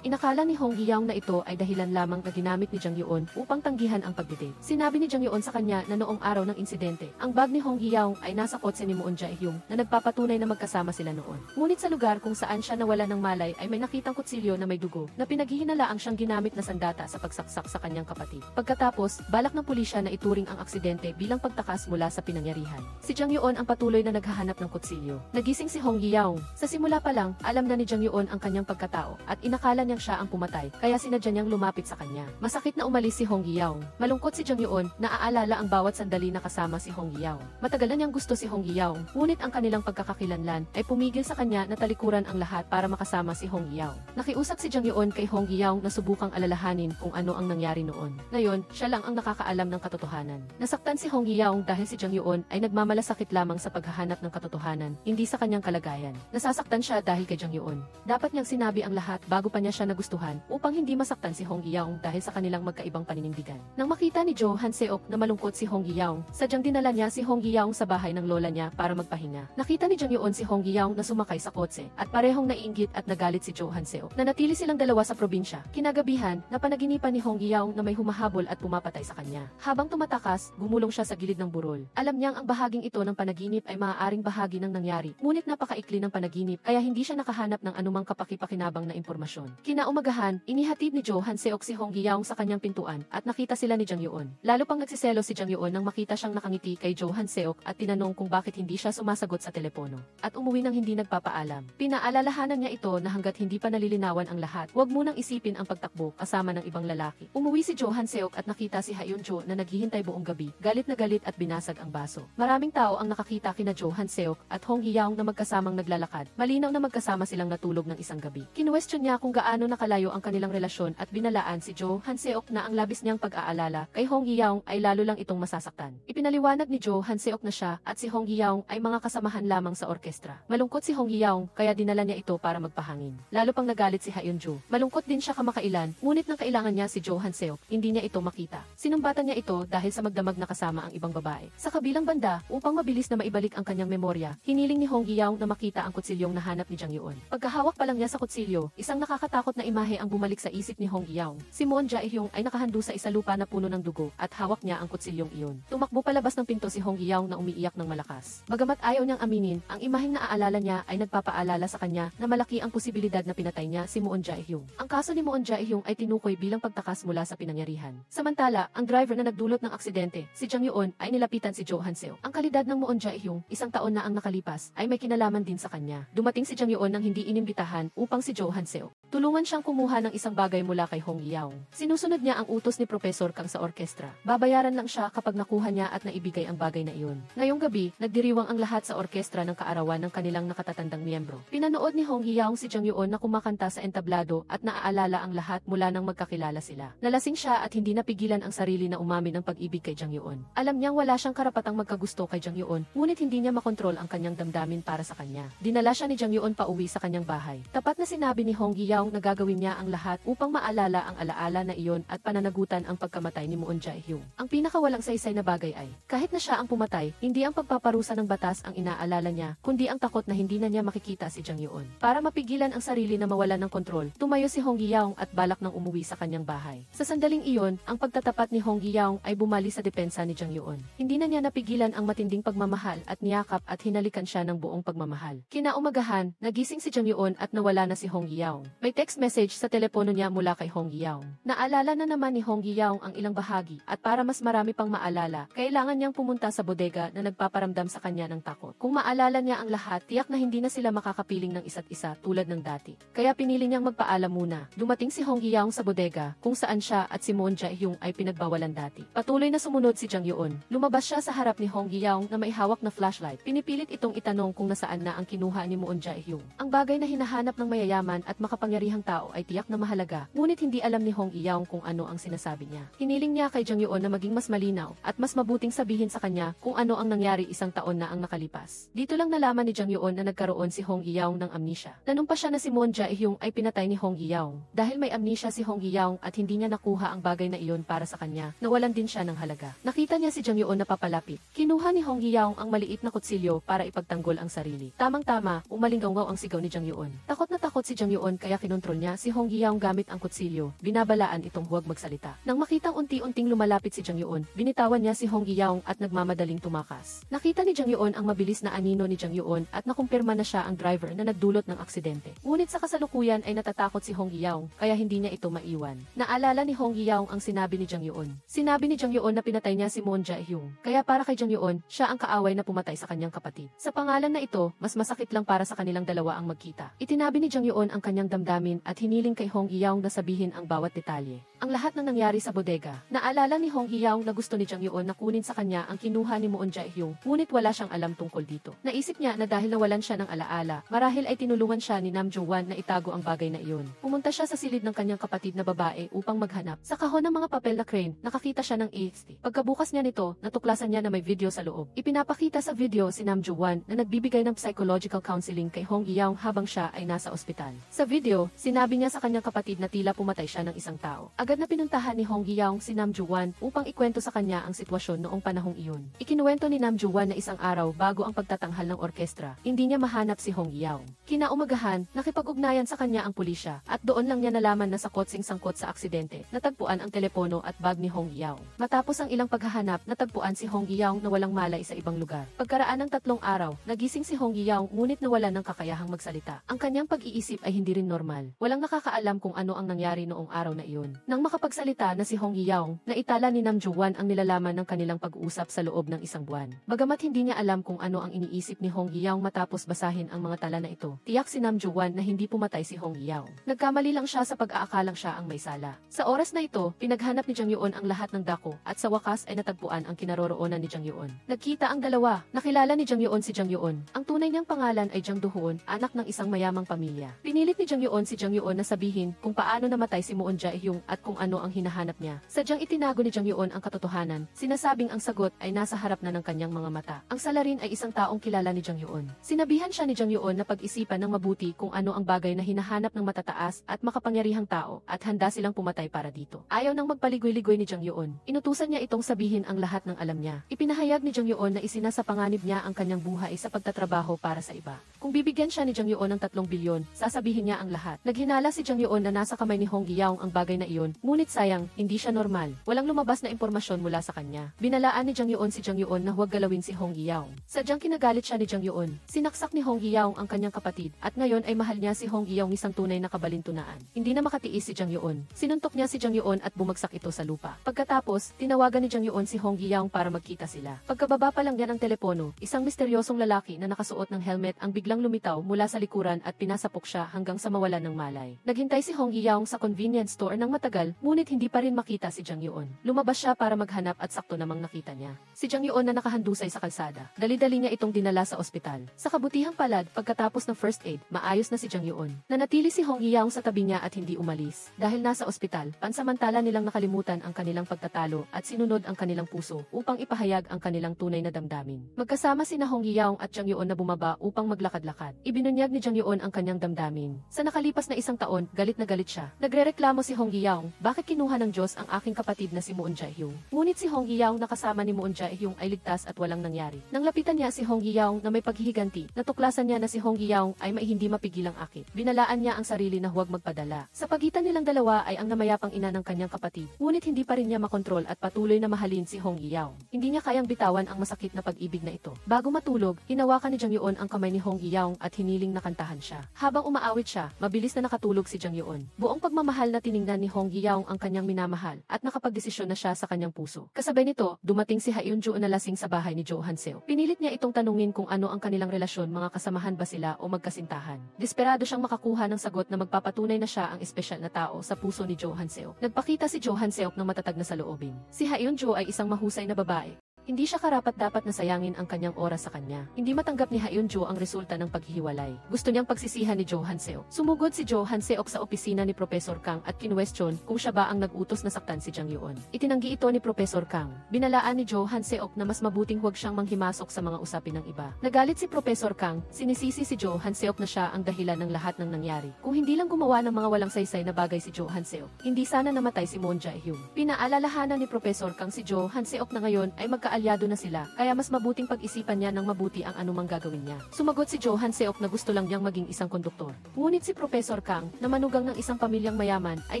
Inakala ni Hong Eui-young na ito ay dahilan lamang na ginamit ni Jang Yeon upang tanggihan ang pagdidate. Sinabi ni Jang Yeon sa kanya na noong araw ng insidente, ang bag ni Hong Eui-young ay nasa kotse ni Moon Jae-hyung na nagpapatunay na magkasama sila noon. Ngunit sa lugar kung saan siya nawala ng malay ay may nakitang kutsilyo na may dugo na pinaghihinalaang siyang ginamit na sandata sa pagsaksak sa kanyang kapatid. Pagkatapos, balak ng pulisya na ituring ang aksidente bilang pagtakas mula sa pinangyarihan. Si Jang Yeon ang patuloy na naghahanap ng kutsilyo. Nagising si Hong Eui-young. Sa simula pa lang, alam na ni Jang Yeon ang kanyang pagkatao at inakala niyang siya ang pumatay, kaya sinadya niyang lumapit sa kanya. Masakit na umalis si Hong Eui-young. Malungkot si Jang Yeon, naaalala ang bawat sandali na kasama si Hong Eui-young. Matagal na niyang gusto si Hong Eui-young, ngunit ang kanilang pagkakakilanlan ay pumigil sa kanya na talikuran ang lahat para makasama si Hong Eui-young. Nakiusap si Jang Yeon kay Hong Eui-young na subukang alalahanin kung ano ang nangyari noon. Ngayon, siya lang ang nakakaalam ng katotohanan. Nasaktan si Hong Eui-young dahil si Jang Yeon ay nagmamalasakit lamang sa paghahanap ng katotohanan, hindi sa kanyang kalagayan. Nasasaktan siya dahil kay Jang Yeon. Dapat niyang sinabi ang lahat bago pa niya siya nagustuhan upang hindi masaktan si Hong Eui-young dahil sa kanilang magkaibang paninindigan. Nang makita ni Jo Han-seok na malungkot si Hong Eui-young, sadyang dinala niya si Hong Eui-young sa bahay ng lola niya para magpahinga. Nakita ni Jang Yeon si Hong Eui-young na sumakay sa kotse at parehong naiinggit at nagalit si Jo Han-seok. Nanatili silang dalawa sa probinsya. Kinagabihan, napanaginipan ni Hong Eui-young na may humahabol at pumapatay sa kanya. Habang tumatakas, gumulong siya sa gilid ng burol. Alam niyang ang bahaging ito ng panaginip ay maaaring bahagi ng nangyari, ngunit napakaikli ng panaginip kaya hindi siya nakahanap ng anumang kapaki-pakinabang na impormasyon. Kinaumagahan, inihatid ni Jo Han-seok si Hong Eui-young sa kanyang pintuan at nakita sila ni Jang Yeon. Lalo pang nagsiselo si Jang Yeon nang makita siyang nakangiti kay Jo Han-seok at tinanong kung bakit hindi siya sumasagot sa telepono. At umuwi nang hindi nagpapaalam. Pinaalalahanan niya ito na hanggat hindi pa nalilinawan ang lahat, huwag munang isipin ang pagtakbo kasama ng ibang lalaki. Umuwi si Jo Han-seok at nakita si Ha-yeon-jo na naghihintay buong gabi. Galit na galit at binasag ang baso. Maraming tao ang nakakita kina Jo Han-seok at Hong Eui-young na magkasamang naglalakad. Malinaw na magkasama silang natulog ng isang gabi. Kinuwestiyon niya kung gaano nakalayo ang kanilang relasyon at binalaan si Jo Han-seok na ang labis niyang pag-aalala kay Hong Eui-young ay lalo lang itong masasaktan. Ipinaliwanag ni Jo Han-seok na siya at si Hong Eui-young ay mga kasamahan lamang sa orkestra. Malungkot si Hong Eui-young kaya dinala niya ito para magpahangin. Lalo pang nagalit si Ha-yeon-jo. Malungkot din siya kamakailan, ngunit nang kailangan niya si Jo Han-seok, hindi niya ito makita. Sinumbatan niya ito dahil sa magdamag na kasama ang ibang babae. Sa kabilang banda, upang mabilis na maibalik ang kanyang memorya, hiniling ni Hong Eui-young na makita ang kutsilyong nahanap ni Jang Yeon. Pagkahawak pa lang niya sa kutsilyo, isang nakakatakot na imahe ang bumalik sa isip ni Hong Eui-young. Si Moon Jae-hyung ay nakahando sa isa lupa na puno ng dugo at hawak niya ang kutsilyong iyon. Tumakbo palabas ng pinto si Hong Eui-young na umiiyak ng malakas. Bagamat ayaw niyang aminin, ang imaheng naaalala niya ay nagpapaalala sa kanya na malaki ang posibilidad na pinatay niya si Moon Jae-hyung. Ang kaso ni Moon Jae-hyung ay tinukoy bilang pagtakas mula sa pinangyarihan. Samantala, ang driver na nagdulot ng aksidente, si Jang Yeon, ay nilapitan si Jo Han-seok. Ang kalidad ng Moon Jae-hyung, 1 taon na ang nakalipas, ay may kinalaman din sa kanya. Dumating si Jang Yeon nang hindi inimbitahan upang si Jo Han-seok Tulungan siyang kumuha ng isang bagay mula kay Hong Yaong. Sinusunod niya ang utos ni Professor Kang sa orkestra. Babayaran lang siya kapag nakuha niya at naibigay ang bagay na iyon. Ngayong gabi, nagdiriwang ang lahat sa orkestra ng kaarawan ng kanilang nakatatandang miyembro. Pinanood ni Hong Yaong si Jang Yuon na kumakanta sa entablado at naaalala ang lahat mula nang magkakilala sila. Nalasing siya at hindi napigilan ang sarili na umamin ng pag-ibig kay Jang Yuon. Alam niyang wala siyang karapatang magkagusto kay Jang Yuon, ngunit hindi niya makontrol ang kanyang damdamin para sa kanya. Dinala siya ni Jang Yuon pauwi sa kanyang bahay. Tapat na sinabi ni Hong Yaong na gagawin niya ang lahat upang maalala ang alaala na iyon at pananagutan ang pagkamatay ni Moon Jae-hyung. Ang pinakawalang saysay na bagay ay, kahit na siya ang pumatay, hindi ang pagpaparusa ng batas ang inaalala niya, kundi ang takot na hindi na niya makikita si Jang Yuon. Para mapigilan ang sarili na mawalan ng kontrol, tumayo si Hong Yaong at balak nang umuwi sa kanyang bahay. Sa sandaling iyon, ang pagtatapat ni Hong Yaong ay bumali sa depensa ni Jang Yuon. Hindi na niya napigilan ang matinding pagmamahal at niyakap at hinalikan siya ng buong pagmamahal. Kinaumagahan, nagising si Jang Yuon at nawala na si Hong Yaong. May text message sa telepono niya mula kay Hong Yaong. Naalala na naman ni Hong Yaong ang ilang bahagi at para mas marami pang maalala, kailangan niyang pumunta sa bodega na nagpaparamdam sa kanya ng takot. Kung maalala niya ang lahat, tiyak na hindi na sila makakapiling ng isa't isa tulad ng dati. Kaya pinili niyang magpaalam muna. Dumating si Hong Yaong sa bodega, kung saan siya at si Moon Jae-hyung ay pinagbawalan dati. Patuloy na sumunod si Jang Yuon. Lumabas siya sa harap ni Hong Yaong na may hawak na flashlight. Pinipilit itong itanong kung nasaan na ang kinuha ni Moon Jae-hyung. Ang bagay na hinahanap ng mayayaman at makapangyarihang tao ay tiyak na mahalaga, ngunit hindi alam ni Hong Yaong kung ano ang sinasabi niya. Hiniling niya kay Jang Yuon na maging mas malinaw at mas mabuting sabihin sa kanya kung ano ang nangyari isang taon na ang nakalipas. Dito lang nalaman ni Jang Yuon na nagkaroon si Hong Yaong ng amnesia. Nanumpa siya na si Moon Jae-hyung ay pinatay ni Hong Yaong. Dahil may amnesia si Hong Yaong at hindi niya nakuha ang bagay na iyon para sa kanya, nawalan din siya ng halaga. Nakita niya si Jang Yuon na papalapit. Kinuha ni Hong Yaong ang maliit na kutsilyo para ipagtanggol ang sarili. Tamang-tama, umalinggaw ang sigaw ni Jang Yuon. Takot na takot si Jang Yuon kaya kinontrol niya si Hong Yaong gamit ang kutsilyo. Binabalaan itong huwag magsalita. Nang makitang unti-unting lumalapit si Jang Yuon, binitawan niya si Hong Yaong at nagmamadaling tumakas. Nakita ni Jang Yuon ang mabilis na anino ni Jang Yuon at nakumpirma na siya ang driver na nagdulot ng aksidente. Ngunit sa kasalukuyan ay natatakot si Hong Yaong kaya hindi niya ito maiwan. Naalala ni Hong Yaong ang sinabi ni Jang Yuon. Sinabi ni Jang Yuon na pinatay niya si Moon Jae-hyung. Kaya para kay Jang Yuon, siya ang kaaway na pumatay sa kanyang kapatid. Sa pangalan na ito, mas masakit lang para sa kanilang dalawa ang magkita. Itinabi ni Jang Yuon ang kanyang damdamin at hiniling kay Hong Yaong na sabihin ang bawat detalye. Ang lahat ng nangyari sa bodega. Naalala ni Hong Yaong na gusto ni Jang Yuon na kunin sa kanya ang kinuha ni Moon Jae-hyung, ngunit wala siyang alam tungkol dito. Naisip niya na dahil nawalan siya ng alaala, marahil ay tinulungan siya ni Nam Jo-wan na itago ang bagay na iyon. Pumunta siya sa silid ng kanyang kapatid na babae upang maghanap. Sa kahon ng mga papel na crane, nakakita siya ng EXT. Pagkabukas niya nito, natuklasan niya na may video sa loob. Ipinapakita sa video si Nam Jo-wan na nagbibigay ng psychological counseling kay Hong Yaong habang siya ay nasa ospital. Sa video, sinabi niya sa kanyang kapatid na tila pumatay siya ng isang tao. Agad na pinuntahan ni Hong Yaong si Nam Jo-wan upang ikwento sa kanya ang sitwasyon noong panahong iyon. Ikinuwento ni Nam Jo-wan na isang araw bago ang pagtatanghal ng orkestra, hindi niya mahanap si Hong Yaong. Kinaumagahan, nakipag-ugnayan sa kanya ang pulisya at doon lang niya nalaman na sa kotseng sangkot sa aksidente, natagpuan ang telepono at bag ni Hong Yaong. Matapos ang ilang paghahanap, natagpuan si Hong Yaong na walang malay sa ibang lugar. Pagkaraan ng 3 araw, nagising si Hong Yaong ngunit nawalan ng kakayahang magsalita. Ang kanyang pag-iisip ay hindi rin normal. Walang nakakaalam kung ano ang nangyari noong araw na iyon. Nang makapagsalita na si Hong Yaong, naitala ni Nam Jo-wan ang nilalaman ng kanilang pag-uusap sa loob ng 1 buwan. Bagamat hindi niya alam kung ano ang iniisip ni Hong Yaong matapos basahin ang mga tala na ito, tiyak si Nam Jo-wan na hindi pumatay si Hong Yaong. Nagkamali lang siya sa pag-aakalang siya ang may sala. Sa oras na ito, pinaghanap ni Jang Yuon ang lahat ng dako at sa wakas ay natagpuan ang kinaroroonan ni Jang Yuon. Nagkita ang dalawa. Nakilala ni Jang Yuon si Jang Yuon. Ang tunay niyang pangalan ay Jang Do-hoon, anak ng isang mayamang pamilya. Pinilit ni Jang Yuon si Jang Yuon na sabihin kung paano namatay si Moon Jae-hyung at kung ano ang hinahanap niya. Sadyang itinago ni Jang Yuon ang katotohanan, sinasabing ang sagot ay nasa harap na ng kanyang mga mata. Ang salarin ay isang taong kilala ni Jang Yuon. Sinabihan siya ni Jang Yuon na pag-isipan ng mabuti kung ano ang bagay na hinahanap ng matataas at makapangyarihang tao at handa silang pumatay para dito. Ayaw nang magpaligoy-ligoy ni Jang Yuon. Inutusan niya itong sabihin ang lahat ng alam niya. Ipinahayag ni Jang Yuon na isinasa panganib niya ang kanyang buhay sa pagtatrabaho para sa iba. Kung bibigyan siya ni Jang Yuon ng 3 bilyon, sasabihin niya ang lahat. Naghinala si Jang Yuon na nasa kamay ni Hong Yaong ang bagay na iyon Ngunit sayang, hindi siya normal. Walang lumabas na impormasyon mula sa kanya. Binalaan ni Jang Yeon si Jang Yeon na huwag galawin si Hong Yeong. Sadyang kinagalit siya ni Jang Yeon. Sinaksak ni Hong Yeong ang kanyang kapatid at ngayon ay mahal niya si Hong Yeong isang tunay na kabalintunaan. Hindi na makatiis si Jang Yeon. Sinuntok niya si Jang Yeon at bumagsak ito sa lupa. Pagkatapos, tinawagan ni Jang Yeon si Hong Yeong para magkita sila. Pagkababa pa lang niya ng telepono, isang misteryosong lalaki na nakasuot ng helmet ang biglang lumitaw mula sa likuran at pinasapok siya hanggang sa mawalan ng malay. Naghintay si Hong Yeong sa convenience store ng matagal, ngunit hindi pa rin makita si Jang Yeon. Lumabas siya para maghanap at sakto namang nakita niya si Jang Yeon na nakahandusay sa kalsada. Dali-dali niya itong dinala sa ospital. Sa kabutihang palad, pagkatapos ng first aid, maayos na si Jang Yeon. Nanatili si Hong Yeong sa tabi niya at hindi umalis. Dahil nasa ospital, pansamantala nilang nakalimutan ang kanilang pagtatalo at sinunod ang kanilang puso upang ipahayag ang kanilang tunay na damdamin. Magkasama sina Hong Yeong at Jang Yeon na bumaba upang maglakad-lakad. Ibinunyag ni Jang Yeon ang kanyang damdamin. Sa nakalipas na isang taon, galit na galit siya. Nagrereklamo si Hong Yeong, bakit kinuha ng Diyos ang aking kapatid na si Moon Jae-hyung? Ngunit si Hong Yeong na kasama ni Moon Jae-hyung ay ligtas at walang nangyari. Nang lapitan niya si Hong Yeong na may paghihiganti, natuklasan niya na si Hong Yeong ay may hindi mapigilang akit. Binalaan niya ang sarili na huwag magpadala. Sa pagitan nilang dalawa ay ang namayapang ina ng kanyang kapatid, ngunit hindi pa rin niya makontrol at patuloy na mahalin si Hong Yeong. Hindi niya kayang bitawan ang masakit na pag-ibig na ito. Bago matulog, hinawakan ni Jang Yeon ang kamay ni Hong Yeong at hiniling na kantahan siya. Habang umaawit siya, mabilis na nakatulog si Jang Yeon. Buong pagmamahal na tiningnan ni Hong Yeong ang kanyang minamahal at nakapagdesisyon na siya sa kanyang puso. Kasabay nito, dumating si Ha-eun-jo na lasing sa bahay ni Jo Han-seo. Pinilit niya itong tanungin kung ano ang kanilang relasyon, mga kasamahan ba sila o magkasintahan. Desperado siyang makakuha ng sagot na magpapatunay na siya ang espesyal na tao sa puso ni Jo Han-seo. Nagpakita si Jo Han-seo ng matatag na saloobin. Si Ha-eun-jo ay isang mahusay na babae. Hindi siya karapat-dapat na sayangin ang kanyang oras sa kanya. Hindi matanggap ni Ha-eun-jo ang resulta ng paghihiwalay. Gusto niyang pagsisihan ni Jo Han-seo. Sumugod si Jo Han-seo sa opisina ni Professor Kang at kinwestiyon kung siya ba ang nag-utos na saktan si Jang Yeon. Itinanggi ito ni Professor Kang. Binalaan ni Jo Han-seo na mas mabuting huwag siyang manghimasok sa mga usapin ng iba. Nagalit si Professor Kang, sinisisi si Jo Han-seo na siya ang dahilan ng lahat ng nangyari. Kung hindi lang gumawa ng mga walang saysay na bagay si Jo Han-seo, hindi sana namatay si Moon Jae-hyung. Pinaalalahanan ni Professor Kang si Jo Han-seo na ngayon ay magkaalyado na sila, kaya mas mabuting pag-isipan niya ng mabuti ang anumang gagawin niya. Sumagot si Jo Han-seo na gusto lang niyang maging isang konduktor. Ngunit si Professor Kang, na manugang ng isang pamilyang mayaman, ay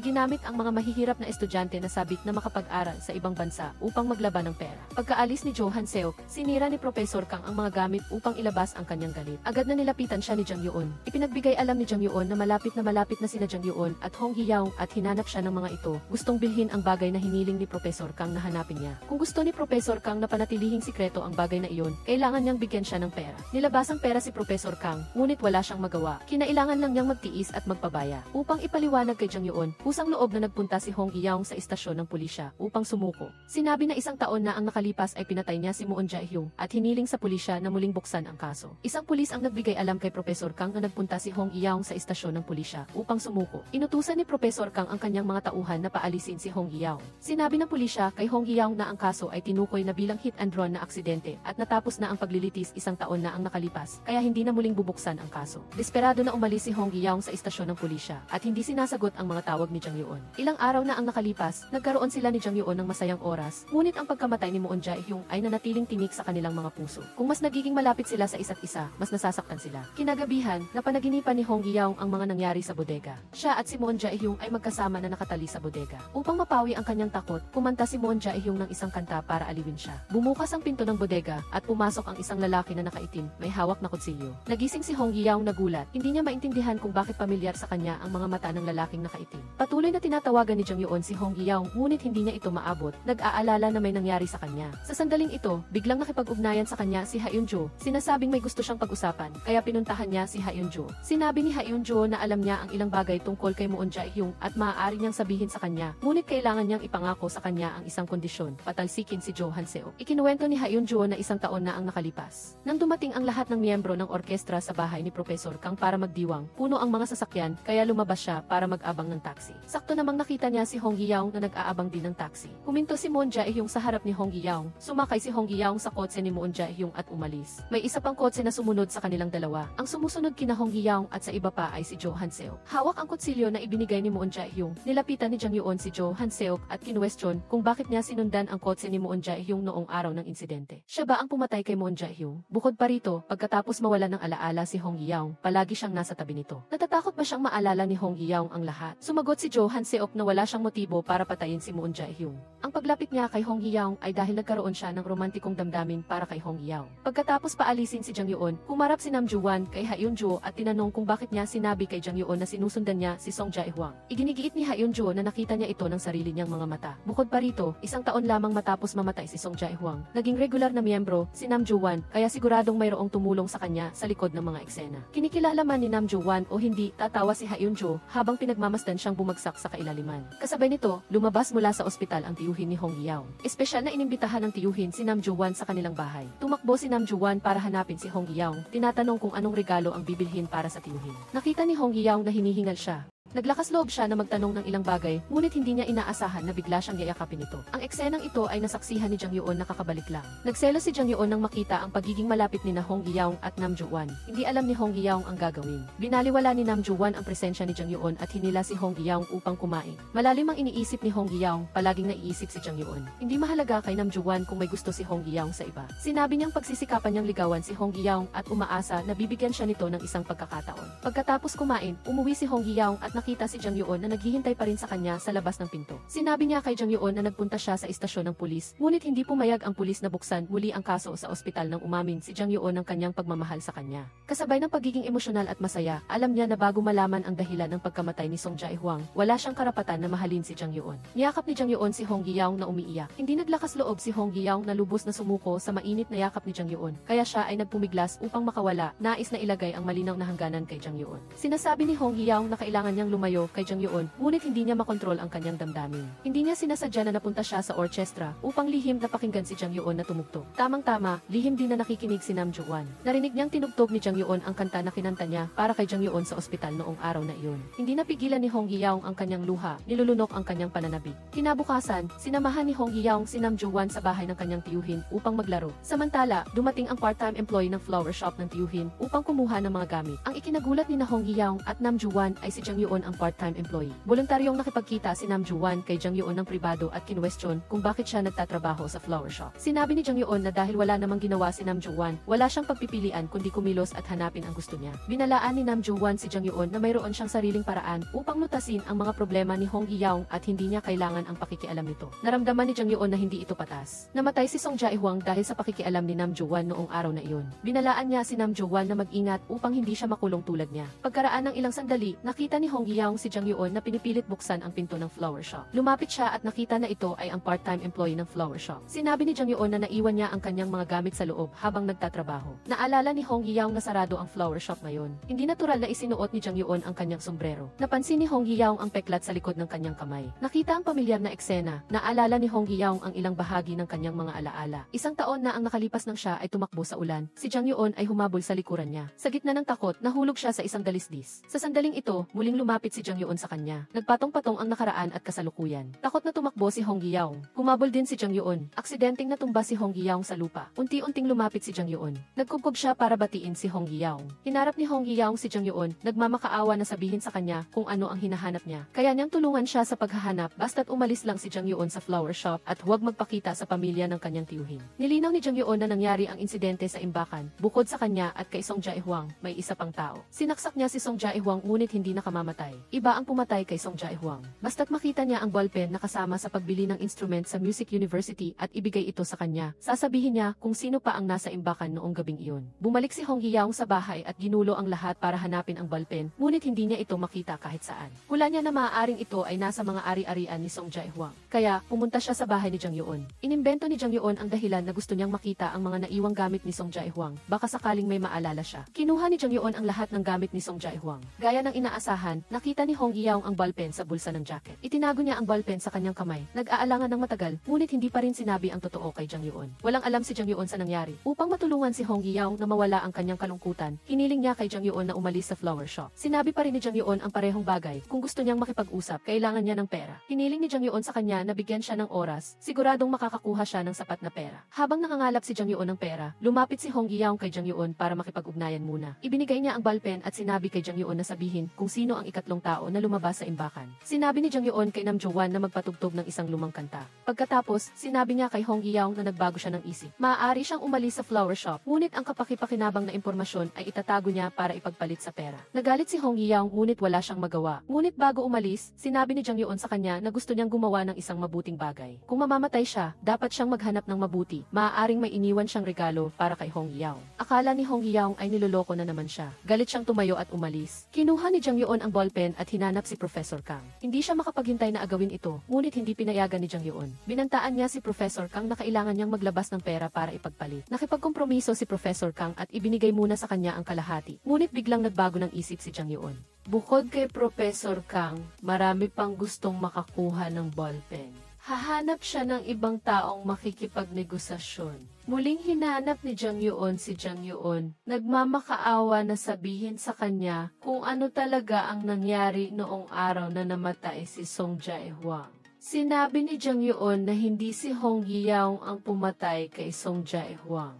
ginamit ang mga mahihirap na estudyante na sabik na makapag-aral sa ibang bansa upang maglaban ng pera. Pagkaalis ni Jo Han-seo, sinira ni Professor Kang ang mga gamit upang ilabas ang kanyang galit. Agad na nilapitan siya ni Jang Yeon. Ipinagbigay alam ni Jang Yeon na malapit na sina Jang Yeon at Hong Yeong at hinanap siya ng mga ito. Gustong bilhin ang bagay na hiniling ni Professor Kang na hanapin niya. Kung gusto ni Professor Kang na panatilihing sikreto ang bagay na iyon, kailangan niyang bigyan siya ng pera. Nilabas ang pera si Professor Kang, ngunit wala siyang magawa. Kinailangan lang niyang magtiis at magpabaya. Upang ipaliwanag kay Jang Yeon, kusang loob na nagpunta si Hong Yeong sa istasyon ng pulisya upang sumuko. Sinabi na isang taon na ang nakalipas ay pinatay niya si Moon Jae-hyung at hiniling sa pulisya na muling buksan ang kaso. Isang pulis ang nagbigay alam kay Professor Kang na nagpunta si Hong Yeong sa istasyon ng pulisya upang sumuko. Inutusan ni Professor Kang ang kanyang mga tauhan na paalisin si Hong Yeong. Sinabi ng pulisya kay Hong Yeong na ang kaso ay tinukoy na bilang hit and run na aksidente at natapos na ang paglilitis isang taon na ang nakalipas, kaya hindi na muling bubuksan ang kaso. Desperado na umalis si Hong Yeong sa istasyon ng pulisya at hindi sinasagot ang mga tawag ni Jang Yeon. Ilang araw na ang nakalipas, nagkaroon sila ni Jang Yeon ng masayang oras, ngunit ang pagkamatay ni Moon Jae-hyung ay nanatiling tinik sa kanilang mga puso. Kung mas nagiging malapit sila sa isa't isa, mas nasasaktan sila. Kinagabihan, napanaginipan ni Hong Yeong ang mga nangyari sa bodega. Siya at si Moon Jae-hyung ay magkasama na nakatali sa bodega. Upang mapawi ang kanyang takot, kumanta si Moon Jae-hyung ng isang kanta para aliwin siya. Bumukas ang pinto ng bodega at pumasok ang isang lalaki na nakaitim, may hawak na kutsilyo. Nagising si Hong Yeong nagulat. Hindi niya maintindihan kung bakit pamilyar sa kanya ang mga mata ng lalaking nakaitim. Patuloy na tinatawagan ni Jang Yeon si Hong Yeong, ngunit hindi niya ito maabot. Nag-aalala na may nangyari sa kanya. Sa sandaling ito, biglang nakipag-ugnayan sa kanya si Ha-eun-jo. Sinasabing may gusto siyang pag-usapan, kaya pinuntahan niya si Ha-eun-jo. Sinabi ni Ha-eun-jo na alam niya ang ilang bagay tungkol kay Moon Jae-hyung at maaari niyang sabihin sa kanya, ngunit kailangan niyang ipangako sa kanya ang isang kondisyon, patalsikin si Jo Han-seo. Ikinuwento ni Ha-eun-jo na isang taon na ang nakalipas. Nang dumating ang lahat ng miyembro ng orkestra sa bahay ni Professor Kang para magdiwang, puno ang mga sasakyan, kaya lumabas siya para mag-abang ng taxi. Sakto namang nakita niya si Hong Yeong na nag-aabang din ng taxi. Huminto si Moon Jae-hyung sa harap ni Hong Yeong. Sumakay si Hong Yeong sa kotse ni Moon Jae-hyung at umalis. May isa pang kotse na sumunod sa kanilang dalawa. Ang sumusunod kina Hong Yeong at sa iba pa ay si Jo Han-seo. Hawak ang kutsilyo na ibinigay ni Moon Jae-hyung. Nilapitan ni Jang Yeon si Jo Han-seo at kinwestiyon kung bakit niya sinundan ang kotse ni Moon Jae-hyung noong noong araw ng insidente. Siya ba ang pumatay kay Moon Jae-hyung? Bukod pa rito, pagkatapos mawala ng alaala si Hong Hee-young, palagi siyang nasa tabi nito. Natatakot ba siyang maalala ni Hong Hee-young ang lahat? Sumagot si Jo Han-seok na wala siyang motibo para patayin si Moon Jae-hyung. Ang paglapit niya kay Hong Hee-young ay dahil nagkaroon siya ng romantikong damdamin para kay Hong Hee-young. Pagkatapos paalisin si Jang Yeon, humarap si Nam Ju-wan kay Ha Eun-jo at tinanong kung bakit niya sinabi kay Jang Yeon na sinusundan niya si Song Jae-hwang. Iginigiit ni Ha Eun-jo na nakita niya ito ng sarili niyang mga mata. Bukod pa rito, isang taon lamang matapos mamatay si Song Jae-hwang, naging regular na miyembro si Nam Ju-wan, kaya siguradong mayroong tumulong sa kanya sa likod ng mga eksena. Kinikilala man ni Nam Ju-wan o hindi, tatawa si Ha Eun-jo habang pinagmamasdan siyang bumagsak sa kailaliman. Kasabay nito, lumabas mula sa ospital ang tiyuhin ni Hong Hee-young. Espesyal na inimbitahan ng tiyuhin si Nam Ju-wan sa kanilang bahay. Tumakbo si Nam Ju-wan para hanapin si Hong Hee-young, tinatanong kung anong regalo ang bibilhin para sa tiyuhin. Nakita ni Hong Hee-young na hinihingal siya. Naglakas loob siya na magtanong ng ilang bagay, ngunit hindi niya inaasahan na bigla siyang yayakapin ito. Ang eksenang ito ay nasaksihan ni Jang Yeon na kakabalik lang. Nagselos si Jang Yeon nang makita ang pagiging malapit ni na Hong Hee-young at Nam Ju-wan. Hindi alam ni Hong Hee-young ang gagawin. Binaliwala ni Nam Ju-wan ang presensya ni Jang Yeon at hinila si Hong Hee-young upang kumain. Malalim ang iniisip ni Hong Hee-young, palaging naiisip si Jang Yeon. Hindi mahalaga kay Nam Ju-wan kung may gusto si Hong Hee-young sa iba. Sinabi niyang pagsisikapan niyang ligawan si Hong Hee-young at umaasa na bibigyan siya nito ng isang pagkakataon. Pagkatapos kumain, umuwi si Hong Hee-young at nakita si Jang Yeon na naghihintay pa rin sa kanya sa labas ng pinto. Sinabi niya kay Jang Yeon na nagpunta siya sa istasyon ng pulis, ngunit hindi pumayag ang pulis na buksan muli ang kaso sa ospital nang umamin si Jang Yeon ng kanyang pagmamahal sa kanya. Kasabay ng pagiging emosyonal at masaya, alam niya na bago malaman ang dahilan ng pagkamatay ni Song Jae-hwang, wala siyang karapatan na mahalin si Jang Yeon. Niyakap ni Jang Yeon si Hong Hee-young na umiiyak. Hindi naglakas loob si Hong Hee-young na lubos na sumuko sa mainit na yakap ni Jang Yeon, kaya siya ay nagpumiglas upang makawala, nais na ilagay ang malinaw na hangganan kay Jang Yeon. Sinasabi ni Hong Hee-young na kailangan niyang lumayo kay Jang Yeon, ngunit hindi niya makontrol ang kanyang damdamin. Hindi niya sinasadya na napunta siya sa orchestra upang lihim na pakinggan si Jang Yeon na tumugtog. Tamang-tama, lihim din na nakikinig si Nam Ju-wan. Narinig niyang tinugtog ni Jang Yeon ang kanta na kinanta niya para kay Jang Yeon sa ospital noong araw na iyon. Hindi napigilan ni Hong Hee-young ang kanyang luha, nilulunok ang kanyang pananabik. Kinabukasan, sinamahan ni Hong Hee-young si Nam Ju-wan sa bahay ng kanyang tiyuhin upang maglaro. Samantala, dumating ang part-time employee ng flower shop ng tiyuhin upang kumuha ng mga gamit. Ang ikinagulat ni na Hong Hee-young at Nam Ju-wan ay si Jang Yeon ang part-time employee. Voluntaryong nakipagkita si Nam Ju-wan kay Jang Yeon ng pribado at kinwestiyon kung bakit siya nagtatrabaho sa flower shop. Sinabi ni Jang Yeon na dahil wala namang ginawa si Nam Ju-wan, wala siyang pagpipilian kundi kumilos at hanapin ang gusto niya. Binalaan ni Nam Ju-wan si Jang Yeon na mayroon siyang sariling paraan upang lutasin ang mga problema ni Hong Hee-young at hindi niya kailangan ang pakikialam nito. Naramdaman ni Jang Yeon na hindi ito patas. Namatay si Song Jae-hwang dahil sa pakikialam ni Nam Ju-wan noong araw na iyon. Binalaan niya si Nam Ju-wan na mag-ingat upang hindi siya makulong tulad niya. Pagkaraan ng ilang sandali, nakita ni Hong Hee-young si Jang Yeon na pinipilit buksan ang pinto ng flower shop. Lumapit siya at nakita na ito ay ang part-time employee ng flower shop. Sinabi ni Jang Yeon na naiwan niya ang kanyang mga gamit sa loob habang nagtatrabaho. Naalala ni Hong Hee-young na sarado ang flower shop ngayon. Hindi natural na isinuot ni Jang Yeon ang kanyang sombrero. Napansin ni Hong Hee-young ang peklat sa likod ng kanyang kamay. Nakita ang pamilyar na eksena. Naalala ni Hong Hee-young ang ilang bahagi ng kanyang mga alaala. Isang taon na ang nakalipas nang siya ay tumakbo sa ulan. Si Jang Yeon ay humabol sa likuran niya. Sa gitna ng takot, nahulog siya sa isang dalisdis. Sa sandaling ito, muling lumapit si Jang Yeon sa kanya. Nagpatong-patong ang nakaraan at kasalukuyan. Takot na tumakbo si Hong Hee-young. Humabol din si Jang Yeon. Aksidenteng natumba si Hong Hee-young sa lupa. Unti-unting lumapit si Jang Yeon. Nagkubkob siya para batiin si Hong Hee-young. Hinarap ni Hong Hee-young si Jang Yeon, nagmamakaawa na sabihin sa kanya kung ano ang hinahanap niya. Kaya niyang tulungan siya sa paghahanap basta't umalis lang si Jang Yeon sa flower shop at huwag magpakita sa pamilya ng kanyang tiyuhin. Nilinaw ni Jang Yeon na nangyari ang insidente sa imbakan. Bukod sa kanya at kay Song Jae-hwang, may isa pang tao. Sinaksak niya si Song Jae-hwang ngunit hindi nakamamatay. Iba ang pumatay kay Song Jae-hwang. Basta't makita niya ang ballpen na kasama sa pagbili ng instrument sa Music University at ibigay ito sa kanya, sasabihin niya kung sino pa ang nasa imbakan noong gabing iyon. Bumalik si Hong Hee-young sa bahay at ginulo ang lahat para hanapin ang ballpen, ngunit hindi niya ito makita kahit saan. Hula niya na maaaring ito ay nasa mga ari-arian ni Song Jae-hwang. Kaya, pumunta siya sa bahay ni Jang Yeon. Inimbento ni Jang Yeon ang dahilan na gusto niyang makita ang mga naiwang gamit ni Song Jae-hwang, baka sakaling may maalala siya. Kinuha ni Jang Yeon ang lahat ng gamit ni Song Jae-hwang. Gaya ng inaasahan, nakita ni Hong Hee-young ang ballpen sa bulsa ng jacket. Itinago niya ang ballpen sa kanyang kamay. Nag-aalangan ng matagal, ngunit hindi pa rin sinabi ang totoo kay Jang Yeon. Walang alam si Jang Yeon sa nangyari. Upang matulungan si Hong Hee-young na mawala ang kanyang kalungkutan, hiniling niya kay Jang Yeon na umalis sa flower shop. Sinabi pa rin ni Jang Yeon ang parehong bagay. Kung gusto niyang makipag-usap, kailangan niya ng pera. Hiniling ni Jang Yeon sa kanya na bigyan siya ng oras, siguradong makakakuha siya ng sapat na pera. Habang nangangalap si Jang Yeon ng pera, lumapit si Hong Hee-young kay Jang Yeon para makipag-ugnayan muna. Ibinigay niya ang ballpen at sinabi kay Jang Yeon na sabihin kung sino ang tatlong tao na lumabas sa imbakan. Sinabi ni Jang Yeon kay Nam Jo-wan na magpatugtog ng isang lumang kanta. Pagkatapos, sinabi niya kay Hong Hee-young na nagbago siya ng isip. Maaari siyang umalis sa flower shop, ngunit ang kapakipakinabang na impormasyon ay itatago niya para ipagpalit sa pera. Nagalit si Hong Hee-young ngunit wala siyang magawa. Ngunit bago umalis, sinabi ni Jang Yeon sa kanya na gusto niyang gumawa ng isang mabuting bagay. Kung mamamatay siya, dapat siyang maghanap ng mabuti. Maaaring may iniwan siyang regalo para kay Hong Hee-young. Akala ni Hong Hee-young ay niloloko na naman siya. Galit siyang tumayo at umalis. Kinuha ni Jang Yeon ang ballpen at hinanap si Professor Kang. Hindi siya makapaghintay na agawin ito, ngunit hindi pinayagan ni Jang Yeon. Binantaan niya si Professor Kang na kailangan niyang maglabas ng pera para ipagpalit. Nakipagkompromiso si Professor Kang at ibinigay muna sa kanya ang kalahati. Ngunit biglang nagbago ng isip si Jang Yeon. Bukod kay Professor Kang, marami pang gustong makakuha ng ballpen. Hahanap siya ng ibang taong makikipagnegosasyon. Muling hinanap ni Jang Yeon si Jang Yeon. Nagmamakaawa na sabihin sa kanya kung ano talaga ang nangyari noong araw na namatay si Song Jae-hwang. Sinabi ni Jang Yeon na hindi si Hong Hee-young ang pumatay kay Song Jae-hwang.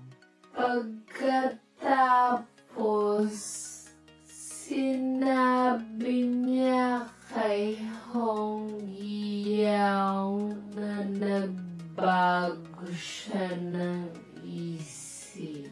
Pagkatapos, sinabi niya kay Hong Hee-young na nagbago siya ng isip.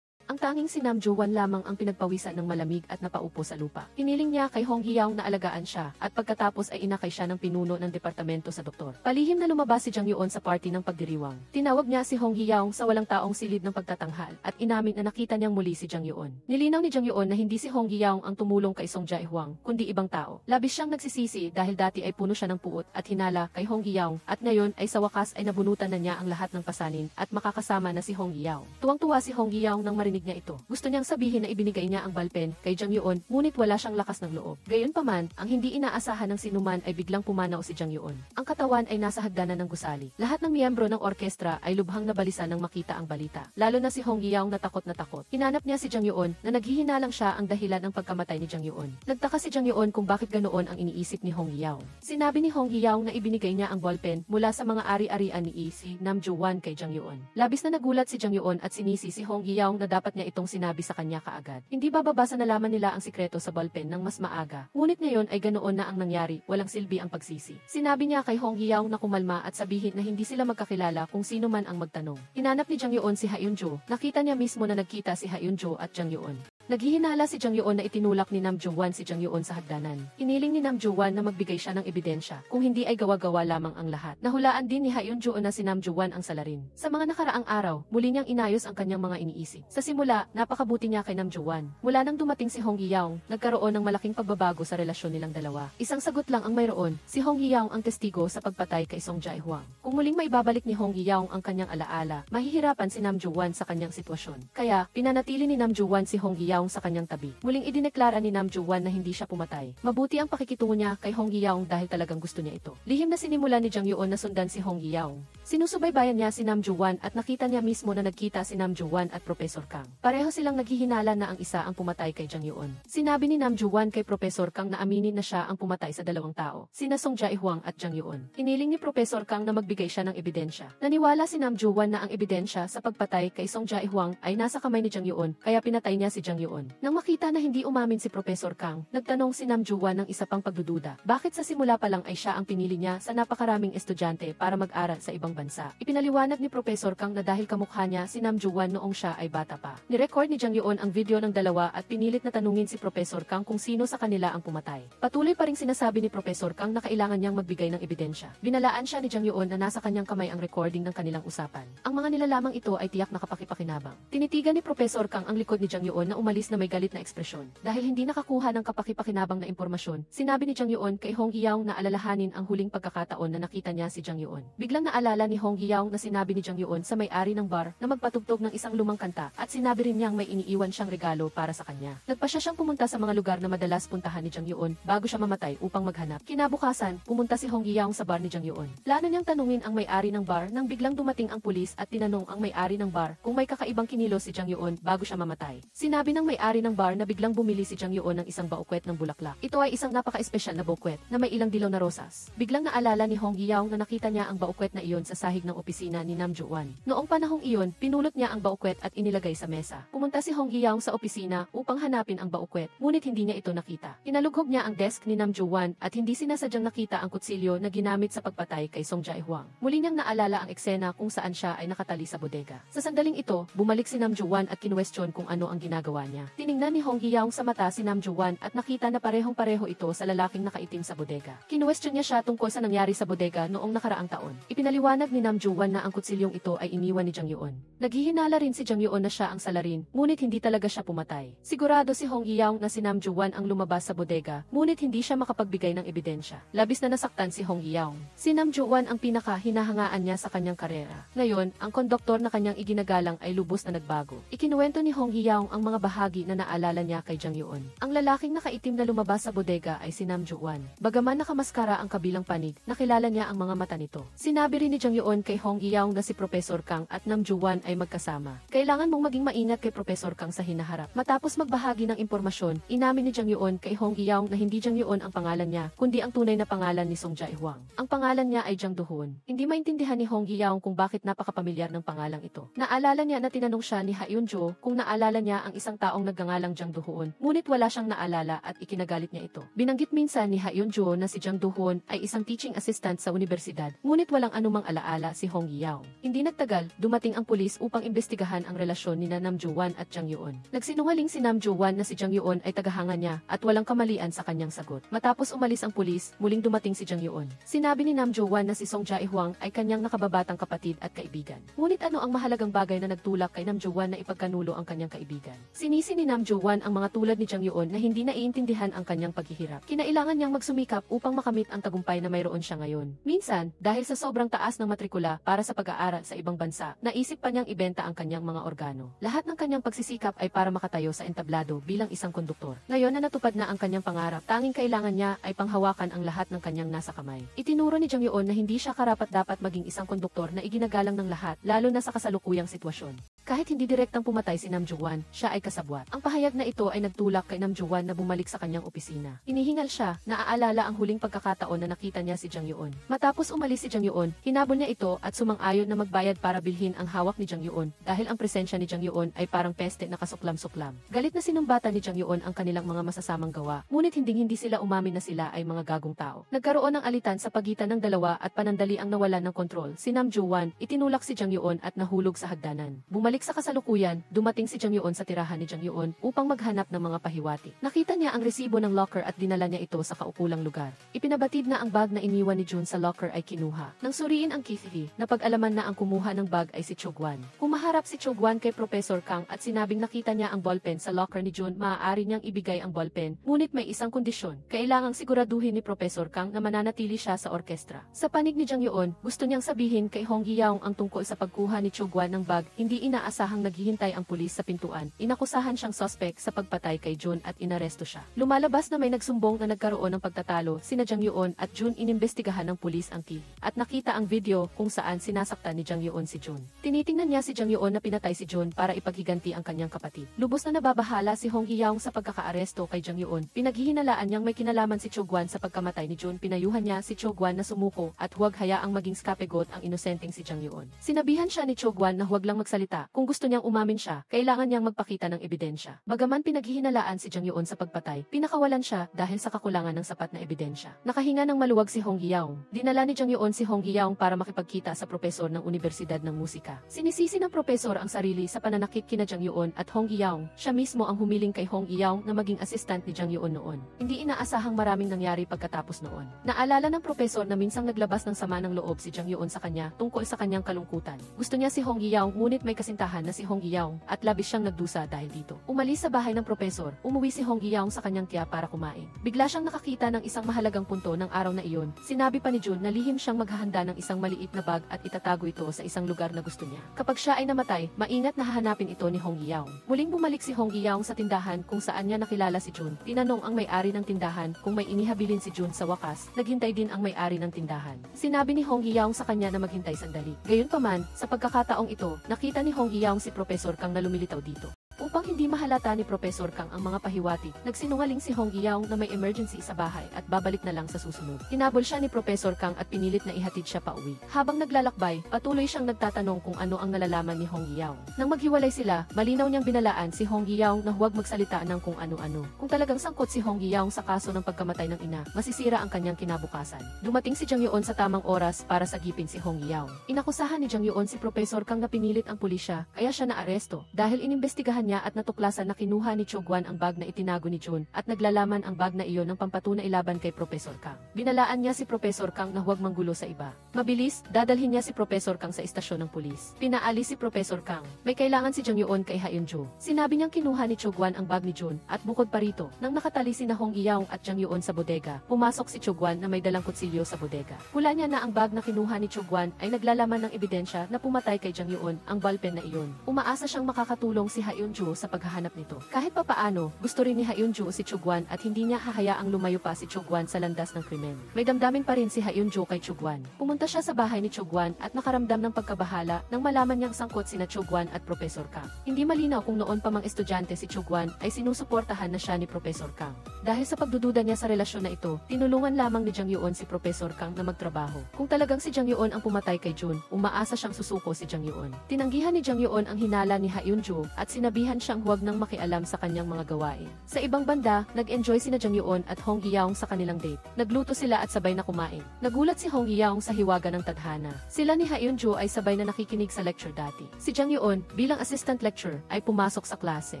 Ang tanging si Nam Jo-wan lamang ang pinagpawisan ng malamig at napaupo sa lupa. Hiniling niya kay Hong Hee-young na alagaan siya at pagkatapos ay inakay siya ng pinuno ng departamento sa doktor. Palihim na lumabas si Jang Yeon sa party ng pagdiriwang. Tinawag niya si Hong Hee-young sa walang taong silid ng pagtatanghal at inamin na nakita niyang muli si Jang Yeon. Nilinaw ni Jang Yeon na hindi si Hong Hee-young ang tumulong kay Song Jae-hwang kundi ibang tao. Labis siyang nagsisisi dahil dati ay puno siya ng puot at hinala kay Hong Hee-young at ngayon ay sa wakas ay nabunutan na niya ang lahat ng pasanin at makakasama na si Hong Hee-young. Tuwang-tuwa si Hong Hee-young nang marinig niya ito. Gusto niyang sabihin na ibinigay niya ang ballpen kay Jang Yeon, ngunit wala siyang lakas ng loob. Gayunpaman, ang hindi inaasahan ng sinuman ay biglang pumanaw si Jang Yeon. Ang katawan ay nasa hagdanan ng gusali. Lahat ng miyembro ng orkestra ay lubhang nabalisa nang makita ang balita. Lalo na si Hong Hee-young na takot na takot. Hinanap niya si Jang Yeon na naghihinalang siya ang dahilan ng pagkamatay ni Jang Yeon. Nagtaka si Jang Yeon kung bakit ganoon ang iniisip ni Hong Hee-young. Sinabi ni Hong Hee-young na ibinigay niya ang ballpen mula sa mga ari-arian ni si Nam Jo-wan kay Jang Yeon. Labis na nagulat si Jang Yeon at sinisi si Hong Hee-young na dapat niya itong sinabi sa kanya kaagad. Hindi bababasa na nalaman nila ang sikreto sa ballpen ng mas maaga. Ngunit ngayon ay ganoon na ang nangyari, walang silbi ang pagsisi. Sinabi niya kay Hong Hee-young na kumalma at sabihin na hindi sila magkakilala kung sino man ang magtanong. Hinanap ni Jang Yeon si Ha Eun-jo. Nakita niya mismo na nagkita si Ha Eun-jo at Jang Yeon. Naghihinala si Jang Yeon na itinulak ni Nam Jo-wan si Jang Yeon sa hagdanan. Hiniling ni Nam Jo-wan na magbigay siya ng ebidensya, kung hindi ay gawa-gawa lamang ang lahat. Nahulaan din ni Ha Eun-jo na si Nam Jo-wan ang salarin. Sa mga nakaraang araw, muli niyang inayos ang kanyang mga iniisip. Sa simula, napakabuti niya kay Nam Jo-wan. Mula nang dumating si Hong Hee-young, nagkaroon ng malaking pagbabago sa relasyon nilang dalawa. Isang sagot lang ang mayroon, si Hong Hee-young ang testigo sa pagpatay kay Song Jae-hwang. Kung muling maibabalik ni Hong Hee-young ang kanyang alaala, mahihirapan si Nam Jo-wan sa kanyang sitwasyon. Kaya, pinanatili ni Nam Jo-wan si Hong Hee-young sa kanyang tabi. Muling idineklara ni Nam Jo-wan na hindi siya pumatay. Mabuti ang pakikitungo niya kay Hong Hee-young dahil talagang gusto niya ito. Lihim na sinimula ni Jang Yeon na sundan si Hong Hee-young. Sinusubaybayan niya si Nam Jo-wan at nakita niya mismo na nagkita si Nam Jo-wan at Professor Kang. Pareho silang naghihinala na ang isa ang pumatay kay Jang Yeon. Sinabi ni Nam Jo-wan kay Professor Kang na aminin na siya ang pumatay sa dalawang tao, sina Song Jae-hwang at Jang Yeon. Hiniling ni Professor Kang na magbigay siya ng ebidensya. Naniwala si Nam Jo-wan na ang ebidensya sa pagpatay kay Song Jae-hwang ay nasa kamay ni Jang Yeon, kaya pinatay niya si Jang Yeon. Nang makita na hindi umamin si Professor Kang, nagtanong si Nam Jo-wan ng isa pang pagdududa. Bakit sa simula pa lang ay siya ang pinili niya sa napakaraming estudyante para mag-aral sa ibang bansa? Ipinaliwanag ni Professor Kang na dahil kamukha niya si Nam Jo-wan noong siya ay bata pa. Nirecord ni Jang Yeon ang video ng dalawa at pinilit na tanungin si Professor Kang kung sino sa kanila ang pumatay. Patuloy pa ring sinasabi ni Professor Kang na kailangan niyang magbigay ng ebidensya. Binalaan siya ni Jang Yeon na nasa kanyang kamay ang recording ng kanilang usapan. Ang mga nilalamang ito ay tiyak na kapakipakinabang. Tinitigan ni Professor Kang ang likod ni Jang Yeon na umalis na may galit na ekspresyon. Dahil hindi nakakuha ng kapakipakinabang na impormasyon, sinabi ni Jang Yeon kay Hong Hee-young na alalahanin ang huling pagkakataon na nakita niya si Jang Yeon. Biglang naalala ni Hong Hee-young na sinabi ni Jang Yeon sa may-ari ng bar na magpatugtog ng isang lumang kanta at sinabi rin niyang may iniiwan siyang regalo para sa kanya. Nagpasya siyang pumunta sa mga lugar na madalas puntahan ni Jang Yeon bago siya mamatay upang maghanap. Kinabukasan, pumunta si Hong Hee-young sa bar ni Jang Yeon. Plano niyang tanungin ang may-ari ng bar nang biglang dumating ang pulis at tinanong ang may-ari ng bar kung may kakaibang kinilos si Jang Yeon bago siya mamatay. Sinabi ng ang may-ari ng bar na biglang bumili si Jang Yoon ng isang baukwet ng bulaklak. Ito ay isang napaka-espesyal na baukwet na may ilang dilaw na rosas. Biglang naalala ni Hong Hee-young na nakita niya ang baukwet na iyon sa sahig ng opisina ni Nam Joo-won. Noong panahong iyon, pinulot niya ang baukwet at inilagay sa mesa. Pumunta si Hong Hee-young sa opisina upang hanapin ang baukwet, ngunit hindi niya ito nakita. Inalughog niya ang desk ni Nam Joo-won at hindi sinasadyang nakita ang kutsilyo na ginamit sa pagpatay kay Song Jae-hwang. Muli niyang naalala ang eksena kung saan siya ay nakatali sa bodega. Sa sandaling ito, bumalik si Nam Joo-won at kinwestiyon kung ano ang ginagawa niya. Tiningnan ni Hong Hee-young sa mata si Nam Joo-won at nakita na parehong-pareho ito sa lalaking nakaitim sa bodega. Kinwestiyon niya siya tungkol sa nangyari sa bodega noong nakaraang taon. Ipinaliwanag ni Nam Joo-won na ang kutsilyong ito ay iniwan ni Jang Yoon. Naghihinala rin si Jang Yoon na siya ang salarin, ngunit hindi talaga siya pumatay. Sigurado si Hong Hee-young na si Nam Joo-won ang lumabas sa bodega, ngunit hindi siya makapagbigay ng ebidensya. Labis na nasaktan si Hong Hee-young. Si Nam Joo-won ang pinaka-hinahangaan niya sa kanyang karera. Ngayon, ang konduktor na kanyang iginagalang ay lubos na nagbago. Ikinuwento ni Hong Hee-young ang mga bahagi na naalala niya kay Jang Yoon. Ang lalaking nakaitim na lumabas sa bodega ay si Nam Joo-won. Bagaman nakamaskara ang kabilang panig, nakilala niya ang mga mata nito. Sinabi rin ni Jang Yoon kay Hong Hee-young na si Professor Kang at Nam Joo-won ay magkasama. Kailangan mong maging maingat kay Professor Kang sa hinaharap. Matapos magbahagi ng impormasyon, inamin ni Jang Yoon kay Hong Hee-young na hindi Jang Yoon ang pangalan niya, kundi ang tunay na pangalan ni Song Jae-hwang. Ang pangalan niya ay Jang Do-hoon. Hindi maintindihan ni Hong Hee-young kung bakit napakapamilyar ng pangalang ito. Naalala niya na tinanong siya ni Ha-eun-jo kung naalala niya ang isang taong nagngangalang Jang Do-hoon, ngunit wala siyang naalala at ikinagalit niya ito. Binanggit minsan ni Ha-eun-jo na si Jang Do-hoon ay isang teaching assistant sa universidad, ngunit walang anumang alaala si Hong Hee-young. Hindi nagtagal, dumating ang pulis upang imbestigahan ang relasyon ni Nam Joo-won at Jang Yoon. Nagsinungaling si Nam Joo-won na si Jang Yoon ay tagahanga niya at walang kamalian sa kanyang sagot. Matapos umalis ang pulis, muling dumating si Jang Yoon. Sinabi ni Nam Joo-won na si Song Jae-hwang ay kanyang nakababatang kapatid at kaibigan. Ngunit ano ang mahalagang bagay na nagtulak kay Nam Joo-won na ipagkanulo ang kanyang kaibigan? Sinisi ni Nam Joo-won ang mga tulad ni Jang Yoon na hindi naiintindihan ang kanyang paghihirap. Kinailangan niyang magsumikap upang makamit ang tagumpay na mayroon siya ngayon. Minsan, dahil sa sobrang taas ng matrikula para sa pag-aaral sa ibang bansa, naisip pa niyang ibenta ang kanyang mga organo. Lahat ng kanyang pagsisikap ay para makatayo sa entablado bilang isang konduktor. Ngayon na natupad na ang kanyang pangarap, tanging kailangan niya ay panghawakan ang lahat ng kanyang nasa kamay. Itinuro ni Jang Yoon na hindi siya karapat-dapat maging isang konduktor na iginagalang ng lahat, lalo na sa kasalukuyang sitwasyon. Kahit hindi direktang pumatay si Nam Joo-won, siya ay kasabwat. Ang pahayag na ito ay nagtulak kay Nam Joo-won na bumalik sa kanyang opisina. Inihingal siya, naaalala ang huling pagkakataon na nakita niya si Jang Yoon. Matapos umalis si Jang Yoon, hinabol niya ito at sumang-ayon na magbayad para bilhin ang hawak ni Jang Yoon dahil ang presensya ni Jang Yoon ay parang peste na kasuklam-suklam. Galit na sinumbatan ni Jang Yoon ang kanilang mga masasamang gawa, ngunit hindi sila umamin na sila ay mga gagong tao. Nagkaroon ng alitan sa pagitan ng dalawa at panandali ang nawalan ng kontrol. Si Nam Joo-won, itinulak si Jang Yoon at nahulog sa hagdanan. Bumalik sa kasalukuyan, dumating si Jang Yoon sa tirahan ni Jang Yoon upang maghanap ng mga pahiwati. Nakita niya ang resibo ng locker at dinala niya ito sa kaukulang lugar. Ipinabatid na ang bag na iniwan ni Jun sa locker ay kinuha. Nang suriin ang Keith-hee, napag-alaman na ang kumuha ng bag ay si Chogwan. Humaharap si Chogwan kay Professor Kang at sinabing nakita niya ang ballpen sa locker ni Jun, maaari niyang ibigay ang ballpen, ngunit may isang kondisyon. Kailangang siguraduhin ni Professor Kang na mananatili siya sa orkestra. Sa panig ni Jang Yoon, gusto niyang sabihin kay Hong Hee-young ang tungkol sa pagkuha ni Chogwan ng bag, hindi inaasahang naghihintay ang pulis sa pintuan. Inakusahan siyang suspect sa pagpatay kay Jun at inaresto siya. Lumalabas na may nagsumbong na nagkaroon ng pagtatalo sina Jang Yoon at Jun. Inimbestigahan ng pulis ang Keith at nakita ang video kung saan sinasaktan ni Jang Yoon si Jun. Tinitingnan niya si Jang Yoon na pinatay si Jun para ipaghiganti ang kanyang kapatid. Lubos na nababahala si Hong Hee-young sa pagkakaaresto kay Jang Yoon. Pinaghihinalaan niyang may kinalaman si Chogwan sa pagkamatay ni Jun. Pinayuhan niya si Chogwan na sumuko at huwag hayaang maging scapegoat ang inosenteng si Jang Yoon. Sinabihan siya ni Chogwan na huwag lang magsalita. Kung gusto niyang umamin siya, kailangan niyang magpakita ng ebidensya. Bagaman pinaghihinalaan si Jang Yoon sa pagpatay, pinakawalan siya dahil sa kakulangan ng sapat na ebidensya. Nakahinga ng maluwag si Hong Hee-young. Dinala ni Jang Yoon si Hong Hee-young para makipagkita sa propesor ng Universidad ng Musika. Sinisisi ng propesor ang sarili sa pananakit kina Jang Yoon at Hong Hee-young. Siya mismo ang humiling kay Hong Hee-young na maging assistant ni Jang Yoon noon. Hindi inaasahang maraming nangyari pagkatapos noon. Naalala ng propesor na minsang naglabas ng sama ng loob si Jang Yoon sa kanya tungkol sa kanyang kalungkutan. Gusto niya si Hong Hee-young ngunit may kasintahan na si Hong Hee-young at labis siyang nagdusa dahil dito. Umalis sa bahay ng propesor, umuwi si Hong Hee-young sa kanyang tiya para kumain. Bigla siyang nakakita ng isang mahalagang punto ng araw na iyon. Sinabi pa ni Jun na lihim siyang maghahanda ng isang maliit na bag at itatago ito sa isang lugar na gusto niya. Kapag siya ay namatay, maingat na hahanapin ito ni Hong Hee-young. Muling bumalik si Hong Hee-young sa tindahan kung saan niya nakilala si Jun. Tinanong ang may-ari ng tindahan kung may inihabilin si Jun. Sa wakas, naghintay din ang may-ari ng tindahan. Sinabi ni Hong Hee-young sa kanya na maghintay sandali. Gayunpaman, sa pagkakataong ito, nakita ni Hong Hee-young si Professor Kang na lumilitaw dito. Upang hindi mahalata ni Professor Kang ang mga pahiwatig, nagsinungaling si Hong Yaong na may emergency sa bahay at babalik na lang sa susunod. Hinabol siya ni Professor Kang at pinilit na ihatid siya pauwi. Habang naglalakbay, patuloy siyang nagtatanong kung ano ang nalalaman ni Hong Yaong. Nang maghiwalay sila, malinaw niyang binalaan si Hong Yaong na huwag magsalita ng kung ano-ano. Kung talagang sangkot si Hong Yaong sa kaso ng pagkamatay ng ina, masisira ang kanyang kinabukasan. Dumating si Jang Yoon sa tamang oras para sagipin si Hong Yaong. Inakusahan ni Jang Yoon si Professor Kang na pinilit ang pulisya, kaya siya naaresto. Dahil inimbestigahan niya at natuklasan na kinuha ni Cho Guan ang bag na itinago ni Jun at naglalaman ang bag na iyon ng pampatunay laban kay Professor Kang. Binalaan niya si Professor Kang na huwag manggulo sa iba. Mabilis, dadalhin niya si Professor Kang sa istasyon ng pulis. Pinaalis si Professor Kang. May kailangan si Jang Yoon kay Hyun-jo. Sinabi niyang kinuha ni Cho Guan ang bag ni Jun at bukod pa rito, nang nakatali si na Hong Yaong at Jang Yoon sa bodega, pumasok si Cho Guan na may dalang kutsilyo sa bodega. Hula niya na ang bag na kinuha ni Cho Guan ay naglalaman ng ebidensya na pumatay kay Jang Yoon ang ballpen na iyon. Umaasa siyang makakatulong si Hyun-jo sa paghahanap nito. Kahit papaano, gusto rin ni Hyun-jo si Cho Guan at hindi niya hahayaang lumayo pa si Cho Guan sa landas ng krimen. May damdamin pa rin si Hyun-jo kay Cho Guan. Pumunta siya sa bahay ni Cho Guan at nakaramdam ng pagkabahala nang malaman niyang sangkot sina Cho Guan at Professor Kang. Hindi malinaw kung noon pa mang estudyante si Cho Guan ay sinusuportahan na siya ni Professor Kang. Dahil sa pagdududa niya sa relasyon na ito, tinulungan lamang ni Jang Yoon si Professor Kang na magtrabaho. Kung talagang si Jang Yoon ang pumatay kay Jun, umaasa siyang susuko si Jang Yoon. Tinanggihan ni Jang Yoon ang hinala ni Hyun-jo at sinabihan siyang huwag nang makialam sa kanyang mga gawain. Sa ibang banda, nag-enjoy sina Jang Yoon at Hong Yaong sa kanilang date. Nagluto sila at sabay na kumain. Nagulat si Hong Yaong sa hiwaga ng tadhana. Sila ni Hyun-jo ay sabay na nakikinig sa lecture dati. Si Jang Yoon, bilang assistant lecturer, ay pumasok sa klase.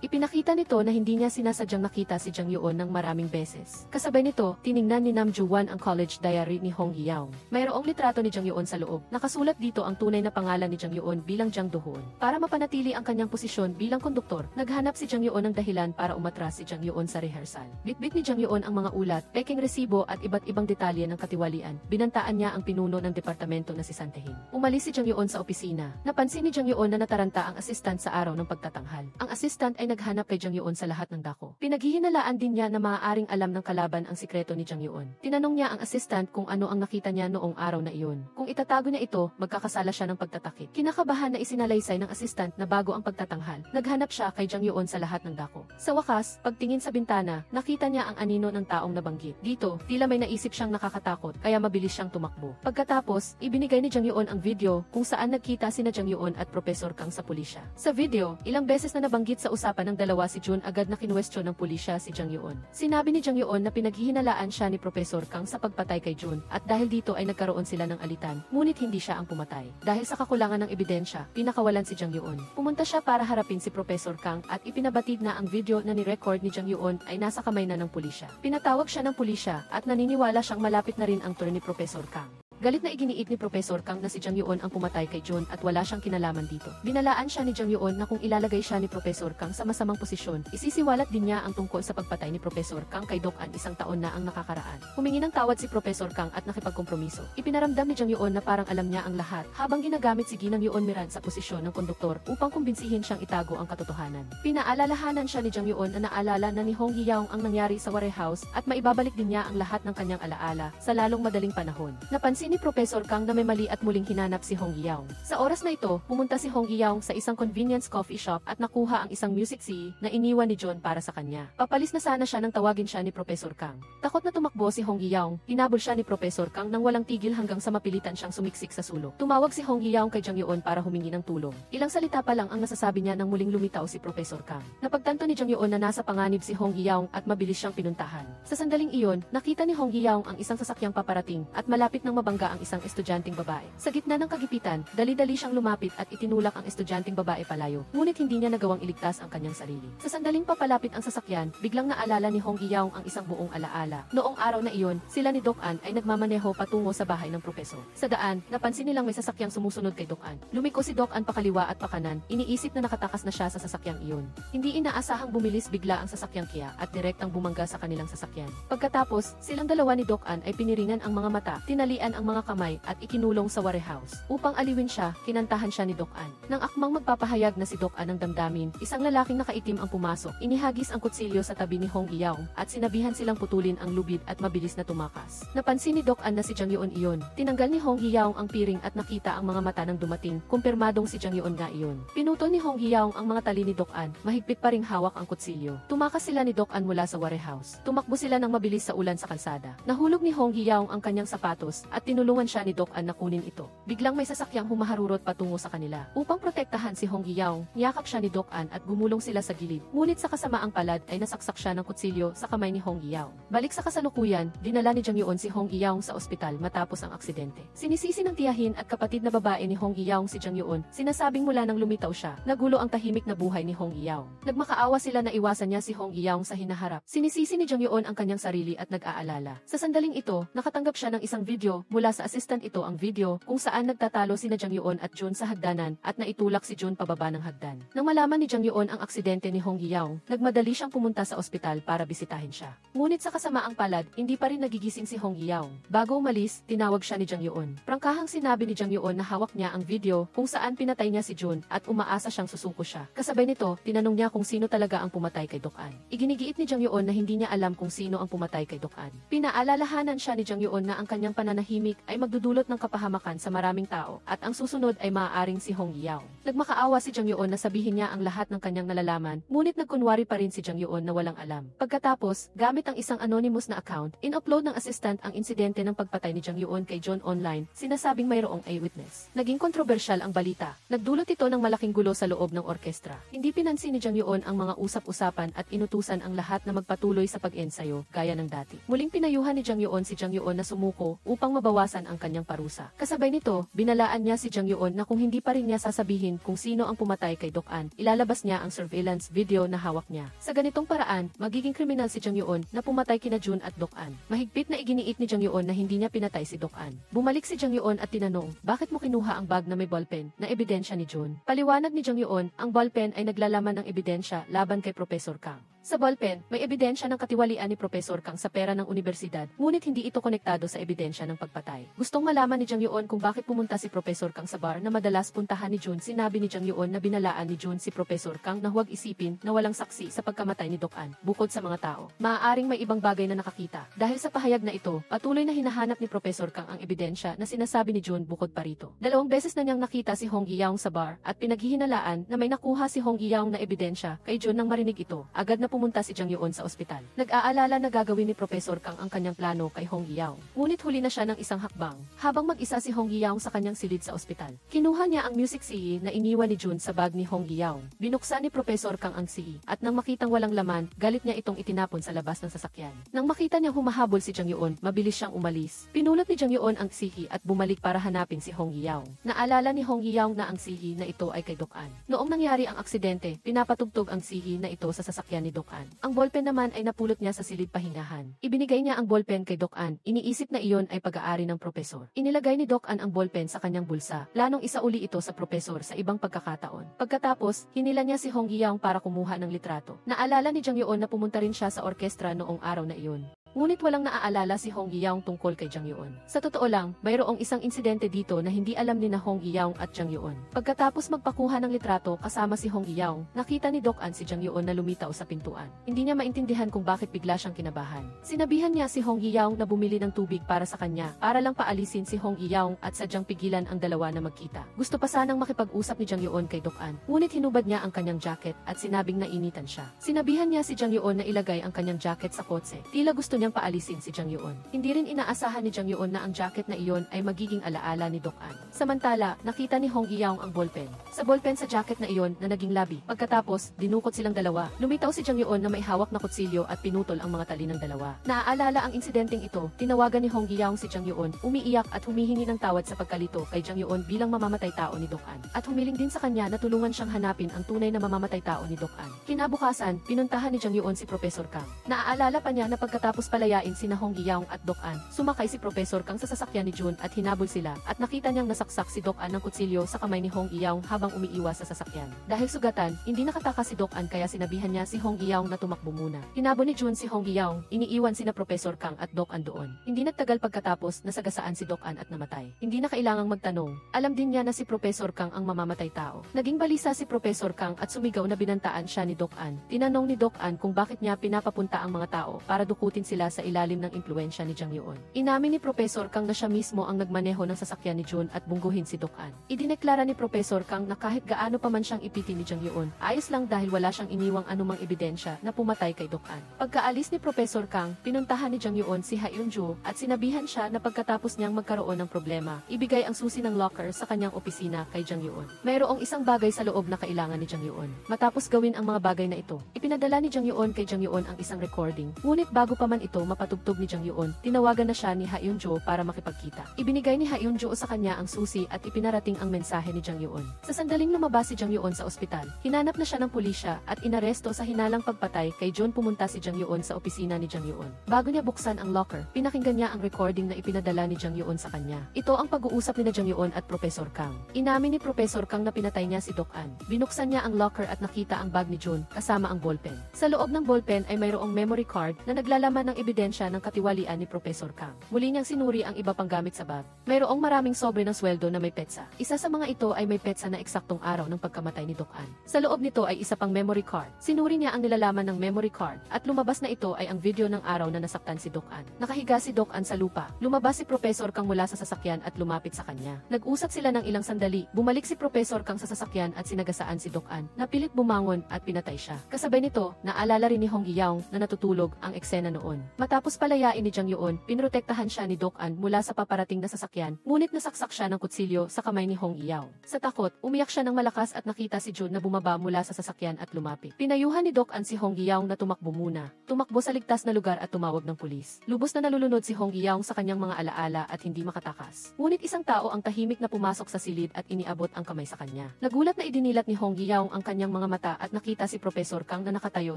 Ipinakita nito na hindi niya sinasadyang nakita si Jang Yoon ng maraming beses. Kasabay nito, tiningnan ni Nam Ju-won ang college diary ni Hong Yaong. Mayroong litrato ni Jang Yoon sa loob. Nakasulat dito ang tunay na pangalan ni Jang Yoon bilang Jang Do-hoon. Para mapanatili ang kanyang posisyon bilang konduktor, naghanap si Jang Yoon ng dahilan para umatras si Jang Yoon sa rehearsal. Bitbit ni Jang Yoon ang mga ulat, peking resibo at iba't ibang detalye ng katiwalian. Binantaan niya ang pinuno ng departamento na si Santehin. Umalis si Jang Yoon sa opisina. Napansin ni Jang Yoon na nataranta ang assistant sa araw ng pagtatanghal. Ang assistant ay naghanap kay Jang Yoon sa lahat ng dako. Pinaghihinalaan din niya na maaaring alam ng kalaban ang sikreto ni Jang Yoon. Tinanong niya ang assistant kung ano ang nakita niya noong araw na iyon. Kung itatago niya ito, magkakasala siya ng pagtatakip. Kinakabahan na isinalaysay ng assistant na bago ang pagtatanghal, naghanap siya kay Jang Yoon sa lahat ng dako. Sa wakas, pagtingin sa bintana, nakita niya ang anino ng taong nabanggit. Dito, tila may naisip siyang nakakatakot, kaya mabilis siyang tumakbo. Pagkatapos, ibinigay ni Jang Yoon ang video kung saan nagkita sina Jang Yoon at Professor Kang sa pulisya. Sa video, ilang beses na nabanggit sa usapan ng dalawa si Jun, agad na kinwestiyon ng pulisya si Jang Yoon. Sinabi ni Jang Yoon na pinaghihinalaan siya ni Professor Kang sa pagpatay kay Jun at dahil dito ay nagkaroon sila ng alitan, ngunit hindi siya ang pumatay. Dahil sa kakulangan ng ebidensya, pinakawalan si Jang Yoon. Pumunta siya para harapin si Professor Kang at ipinabatid na ang video na ni-record ni Jang Yoon ay nasa kamay na ng pulisya. Pinatawag siya ng pulisya at naniniwala siyang malapit na rin ang turn ni Professor Kang. Galit na iginiit ni Professor Kang na si Jang Yoon ang pumatay kay Jun at wala siyang kinalaman dito. Binalaan siya ni Jang Yoon na kung ilalagay siya ni Professor Kang sa masamang posisyon, isisiwalat din niya ang tungkol sa pagpatay ni Professor Kang kay Dok-an isang taon na ang nakakaraan. Humingi ng tawad si Professor Kang at nakipagkompromiso. Ipinaramdam ni Jang Yoon na parang alam niya ang lahat habang ginagamit si Ginang Yoon Miran sa posisyon ng konduktor upang kumbinsihin siyang itago ang katotohanan. Pinaalalahanan siya ni Jang Yoon na naalala na ni Hong Yaong ang nangyari sa warehouse at maibabalik din niya ang lahat ng kanyang alaala sa lalong madaling panahon. Napansin ni Professor Kang na may mali at muling hinanap si Hong Yaong. Sa oras na ito, pumunta si Hong Yaong sa isang convenience coffee shop at nakuha ang isang music CD na iniwan ni John para sa kanya. Papalis na sana siya nang tawagin siya ni Professor Kang. Takot na tumakbo si Hong Yaong, hinabol siya ni Professor Kang nang walang tigil hanggang sa mapilitan siyang sumiksik sa sulok. Tumawag si Hong Yaong kay Jang Yoon para humingi ng tulong. Ilang salita pa lang ang nasasabi niya nang muling lumitaw si Professor Kang. Napagtanto ni Jang Yoon na nasa panganib si Hong Yaong at mabilis siyang pinuntahan. Sa sandaling iyon, nakita ni Hong Yaong ang isang sasakyang paparating at malapit nang mabangga ang isang estudyanteng babae. Sa gitna ng kagipitan, dali-dali siyang lumapit at itinulak ang estudyanteng babae palayo, ngunit hindi niya nagawang iligtas ang kanyang sarili. Sa sandaling papalapit ang sasakyan, biglang naalala ni Hong Yaong ang isang buong alaala. Noong araw na iyon, sila ni Dok-an ay nagmamaneho patungo sa bahay ng propesor. Sa daan, napansin nilang may sasakyang sumusunod kay Dok-an. Lumiko si Dok-an pakaliwa at pakanan, iniisip na nakatakas na siya sa sasakyang iyon. Hindi inaasahang bumilis bigla ang sasakyang Kia at direktang bumangga sa kanilang sasakyan. Pagkatapos, silang dalawa ni Dok-an ay piniringan ang mga mata, tinalian ang mga kamay at ikinulong sa warehouse. Upang aliwin siya, kinantahan siya ni Doc An. Nang akmang magpapahayag na si Doc An ng damdamin, isang lalaking nakaitim ang pumasok. Inihagis ang kutsilyo sa tabi ni Hong Yaong at sinabihan silang putulin ang lubid at mabilis na tumakas. Napansin ni Doc An na si Jang Yeon iyon. Tinanggal ni Hong Yaong ang piring at nakita ang mga mata ng dumating, kumpirmadong si Jang Yeon nga iyon. Pinutol ni Hong Yaong ang mga tali ni Doc An, mahigpit pa ring hawak ang kutsilyo. Tumakas sila ni Doc An mula sa warehouse. Tumakbo sila ng mabilis sa ulan sa kalsada. Nahulog ni Hong Yaong ang kanyang sapatos at tinulungan siya ni Doc An na kunin ito. Biglang may sasakyang humaharurot patungo sa kanila. Upang protektahan si Hong Yaong, niyakap siya ni Doc An at gumulong sila sa gilid. Ngunit sa kasamaang palad ay nasaksak siya ng kutsilyo sa kamay ni Hong Yaong. Balik sa kasalukuyan, dinala ni Jang Yeon si Hong Yaong sa ospital matapos ang aksidente. Sinisisi ng tiyahin at kapatid na babae ni Hong Yaong si Jang Yeon, sinasabing mula nang lumitaw siya, nagulo ang tahimik na buhay ni Hong Yaong. Nagmakaawa sila na iwasan niya si Hong Yaong sa hinaharap. Sinisisi ni Jang Yeon ang kanyang sarili at nag-aalala. Sa sandaling ito, nakatanggap siya ng isang video mula sa assistant ito ang video kung saan nagtatalo sina Jang Yeon at Jun sa hagdanan at naitulak si Jun pababa ng hagdan. Nang malaman ni Jang Yeon ang aksidente ni Hong Yaong, nagmadali siyang pumunta sa ospital para bisitahin siya. Ngunit sa kasamaang palad, hindi pa rin nagigising si Hong Yaong. Bago umalis, tinawag siya ni Jang Yeon. Prangkahang sinabi ni Jang Yeon na hawak niya ang video kung saan pinatay niya si Jun at umaasa siyang susuko siya. Kasabay nito, tinanong niya kung sino talaga ang pumatay kay Doc An. Iginigiit ni Jang Yeon na hindi niya alam kung sino ang pumatay kay Doc An. Pinaalalahanan siya ni Jang Yeon na ang kanyang pananahimik ay magdudulot ng kapahamakan sa maraming tao at ang susunod ay maaaring si Hong Yaong. Nagmakaawa si Jang Yeon na sabihin niya ang lahat ng kanyang nalalaman, ngunit nagkunwari pa rin si Jang Yeon na walang alam. Pagkatapos, gamit ang isang anonymous na account, in-upload ng assistant ang insidente ng pagpatay ni Jang Yeon kay John online, sinasabing mayroong eyewitness. Naging kontrobersyal ang balita. Nagdulot ito ng malaking gulo sa loob ng orkestra. Hindi pinansin ni Jang Yeon ang mga usap-usapan at inutusan ang lahat na magpatuloy sa pag-ensayo, gaya ng dati. Muling pinayuhan ni Jang Yeon si Jang Yeon na sumuko upang mabawasan ang kanyang parusa. Kasabay nito, binalaan niya si Jang Yeon na kung hindi pa rin niya sasabihin kung sino ang pumatay kay Doc An, ilalabas niya ang surveillance video na hawak niya. Sa ganitong paraan, magiging kriminal si Jang Yeon na pumatay kina Jun at Doc An. Mahigpit na iginiit ni Jang Yeon na hindi niya pinatay si Doc An. Bumalik si Jang Yeon at tinanong, bakit mo kinuha ang bag na may ballpen na ebidensya ni Jun? Paliwanag ni Jang Yeon, ang ballpen ay naglalaman ng ebidensya laban kay Professor Kang. Sa ballpen, may ebidensya ng katiwalian ni Professor Kang sa pera ng universidad, ngunit hindi ito konektado sa ebidensya ng pagpatay. Gustong malaman ni Jang Yeon kung bakit pumunta si Professor Kang sa bar na madalas puntahan ni Jun. Sinabi ni Jang Yeon na binalaan ni Jun si Professor Kang na huwag isipin na walang saksi sa pagkamatay ni Doc An, bukod sa mga tao. Maaaring may ibang bagay na nakakita. Dahil sa pahayag na ito, patuloy na hinahanap ni Professor Kang ang ebidensya na sinasabi ni Jun bukod pa rito. 2 beses na niyang nakita si Hong Yaong sa bar at pinaghihinalaan na may nakuha si Hong Yaong na ebidensya kay Jun. Nang marinig ito, agad na pumunta si Jang Yeon sa ospital. Nag-aalala na gagawin ni Professor Kang ang kanyang plano kay Hong Yaong. Ngunit huli na siya ng isang hakbang. Habang mag-isa si Hong Yaong sa kanyang silid sa ospital, kinuha niya ang music CD na iniwan ni Jun sa bag ni Hong Yaong. Binuksan ni Professor Kang ang CD at nang makitang walang laman, galit niya itong itinapon sa labas ng sasakyan. Nang makita niyang humahabol si Jang Yeon, mabilis siyang umalis. Pinulot ni Jang Yeon ang CD at bumalik para hanapin si Hong Yaong. Naalala ni Hong Yaong na ang CD na ito ay kay Doc An. Noong nangyari ang aksidente, pinapatugtog ang CD na ito sa sasakyan ni Doc An. Ang ballpen naman ay napulot niya sa silid pahingahan. Ibinigay niya ang ballpen kay Doc An. Iniisip na iyon ay pag-aari ng propesor. Inilagay ni Doc An ang ballpen sa kanyang bulsa. Planong isauli ito sa propesor sa ibang pagkakataon. Pagkatapos, hinila niya si Hong Yaong para kumuha ng litrato. Naalala ni Jang Yeon na pumunta rin siya sa orkestra noong araw na iyon. Ngunit walang naaalala si Hong Yaong tungkol kay Jang Yeon. Sa totoo lang, mayroong isang insidente dito na hindi alam ni na Hong Yaong at Jang Yeon. Pagkatapos magpakuha ng litrato kasama si Hong Yaong, nakita ni Doc An si Jang Yeon na lumitaw sa pintuan. Hindi niya maintindihan kung bakit bigla siyang kinabahan. Sinabihan niya si Hong Yaong na bumili ng tubig para sa kanya, para lang paalisin si Hong Yaong at sadyang pigilan ang dalawa na magkita. Gusto pa sanang makipag-usap ni Jang Yeon kay Doc An, ngunit hinubad niya ang kanyang jacket at sinabing nainitan siya. Sinabihan niya si Jang Yeon na ilagay ang kanyang jacket sa kotse. Tila gusto niyang paalisin si Jang Yeon. Hindi rin inaasahan ni Jang Yeon na ang jacket na iyon ay magiging alaala ni Doc An. Samantala, nakita ni Hong Yaong ang ballpen. Sa ballpen sa jacket na iyon na naging labi. Pagkatapos, dinukot silang dalawa. Lumitaw si Jang Yeon na may hawak na kutsilyo at pinutol ang mga tali ng dalawa. Naaalala ang insidenteng ito, tinawagan ni Hong Yaong si Jang Yeon, umiiyak at humihingi ng tawad sa pagkalito kay Jang Yeon bilang mamamatay tao ni Doc An. At humiling din sa kanya na tulungan siyang hanapin ang tunay na mamamatay tao ni Doc An. Kinabukasan, pinuntahan ni Jang Yeon si Professor Kang. Naaalala pa niya na pagkatapos palayain sina Hong Yaong at Doc An, sumakay si Professor Kang sa sasakyan ni Jun at hinabol sila at nakita niyang nasaksak si Doc An ng kutsilyo sa kamay ni Hong Yaong habang umiiwas sa sasakyan. Dahil sugatan, hindi nakatakas si Doc An kaya sinabihan niya si Hong Yaong na tumakbo muna. Hinabol ni Jun si Hong Yaong, iniiwan sina Professor Kang at Doc An doon. Hindi nagtagal pagkatapos nasagasaan si Doc An at namatay. Hindi na kailangang magtanong, alam din niya na si Professor Kang ang mamamatay tao. Naging balisa si Professor Kang at sumigaw na binantaan siya ni Doc An. Tinanong ni Doc An kung bakit niya pinapapunta ang mga tao para dukutin sila sa ilalim ng impluwensya ni Jang Yoon. Inamin ni Professor Kang na siya mismo ang nagmaneho ng sasakyan ni Jun at bungguhin si Doc An. Idineklara ni Professor Kang na kahit gaano pa man siyang ipitin ni Jang Yoon, ayos lang dahil wala siyang iniwang anumang ebidensya na pumatay kay Doc An. Pagkaalis ni Professor Kang, pinuntahan ni Jang Yoon si Ha Eun-joo at sinabihan siya na pagkatapos niyang magkaroon ng problema, ibigay ang susi ng locker sa kanyang opisina kay Jang Yoon. Mayroong isang bagay sa loob na kailangan ni Jang Yoon. Matapos gawin ang mga bagay na ito, ipinadala ni Jang Yoon kay Jang Yoon ang isang recording. Ngunit bago pa man ito mapatugtog ni Jang Yoon, tinawagan na siya ni Ha Eun-joo para makipagkita. Ibinigay ni Ha Eun-joo sa kanya ang susi at ipinarating ang mensahe ni Jang Yoon. Sa sandaling lumabas si Jang Yoon sa ospital, hinanap na siya ng pulisya at inaresto sa hinalang pagpatay kay Jun. Pumunta si Jang Yoon sa opisina ni Jang Yoon. Bago niya buksan ang locker, pinakinggan niya ang recording na ipinadala ni Jang Yoon sa kanya. Ito ang pag-uusap ni Jang Yoon at Professor Kang. Inamin ni Professor Kang na pinatay niya si Doc An. Binuksan niya ang locker at nakita ang bag ni Jun kasama ang ballpen. Sa loob ng ballpen ay mayroong memory card na naglalaman ng ebidensya ng katiwalian ni Professor Kang. Muli niyang sinuri ang iba pang gamit sa bag. Mayroong maraming sobre ng sweldo na may petsa. Isa sa mga ito ay may petsa na eksaktong araw ng pagkamatay ni Doc An. Sa loob nito ay isa pang memory card. Sinuri niya ang nilalaman ng memory card at lumabas na ito ay ang video ng araw na nasaktan si Doc An. Nakahiga si Doc An sa lupa. Lumabas si Professor Kang mula sa sasakyan at lumapit sa kanya. Nag-usap sila ng ilang sandali. Bumalik si Professor Kang sa sasakyan at sinagasaan si Doc An. Napilit bumangon at pinatay siya. Kasabay nito, naalala rin ni Hong Yaong na natutulog ang eksena noon. Matapos palayain ni Jang Yoon, pinrotektahan siya ni Doc An mula sa paparating na sasakyan, ngunit nasaksak siya ng kutsilyo sa kamay ni Hong Yaong. Sa takot, umiyak siya ng malakas at nakita si Jun na bumaba mula sa sasakyan at lumapit. Pinayuhan ni Doc An si Hong Yaong na tumakbo muna. Tumakbo sa ligtas na lugar at tumawag ng pulis. Lubos na nalulunod si Hong Yaong sa kanyang mga alaala at hindi makatakas. Ngunit isang tao ang tahimik na pumasok sa silid at iniabot ang kamay sa kanya. Nagulat na idinilat ni Hong Yaong ang kanyang mga mata at nakita si Professor Kang na nakatayo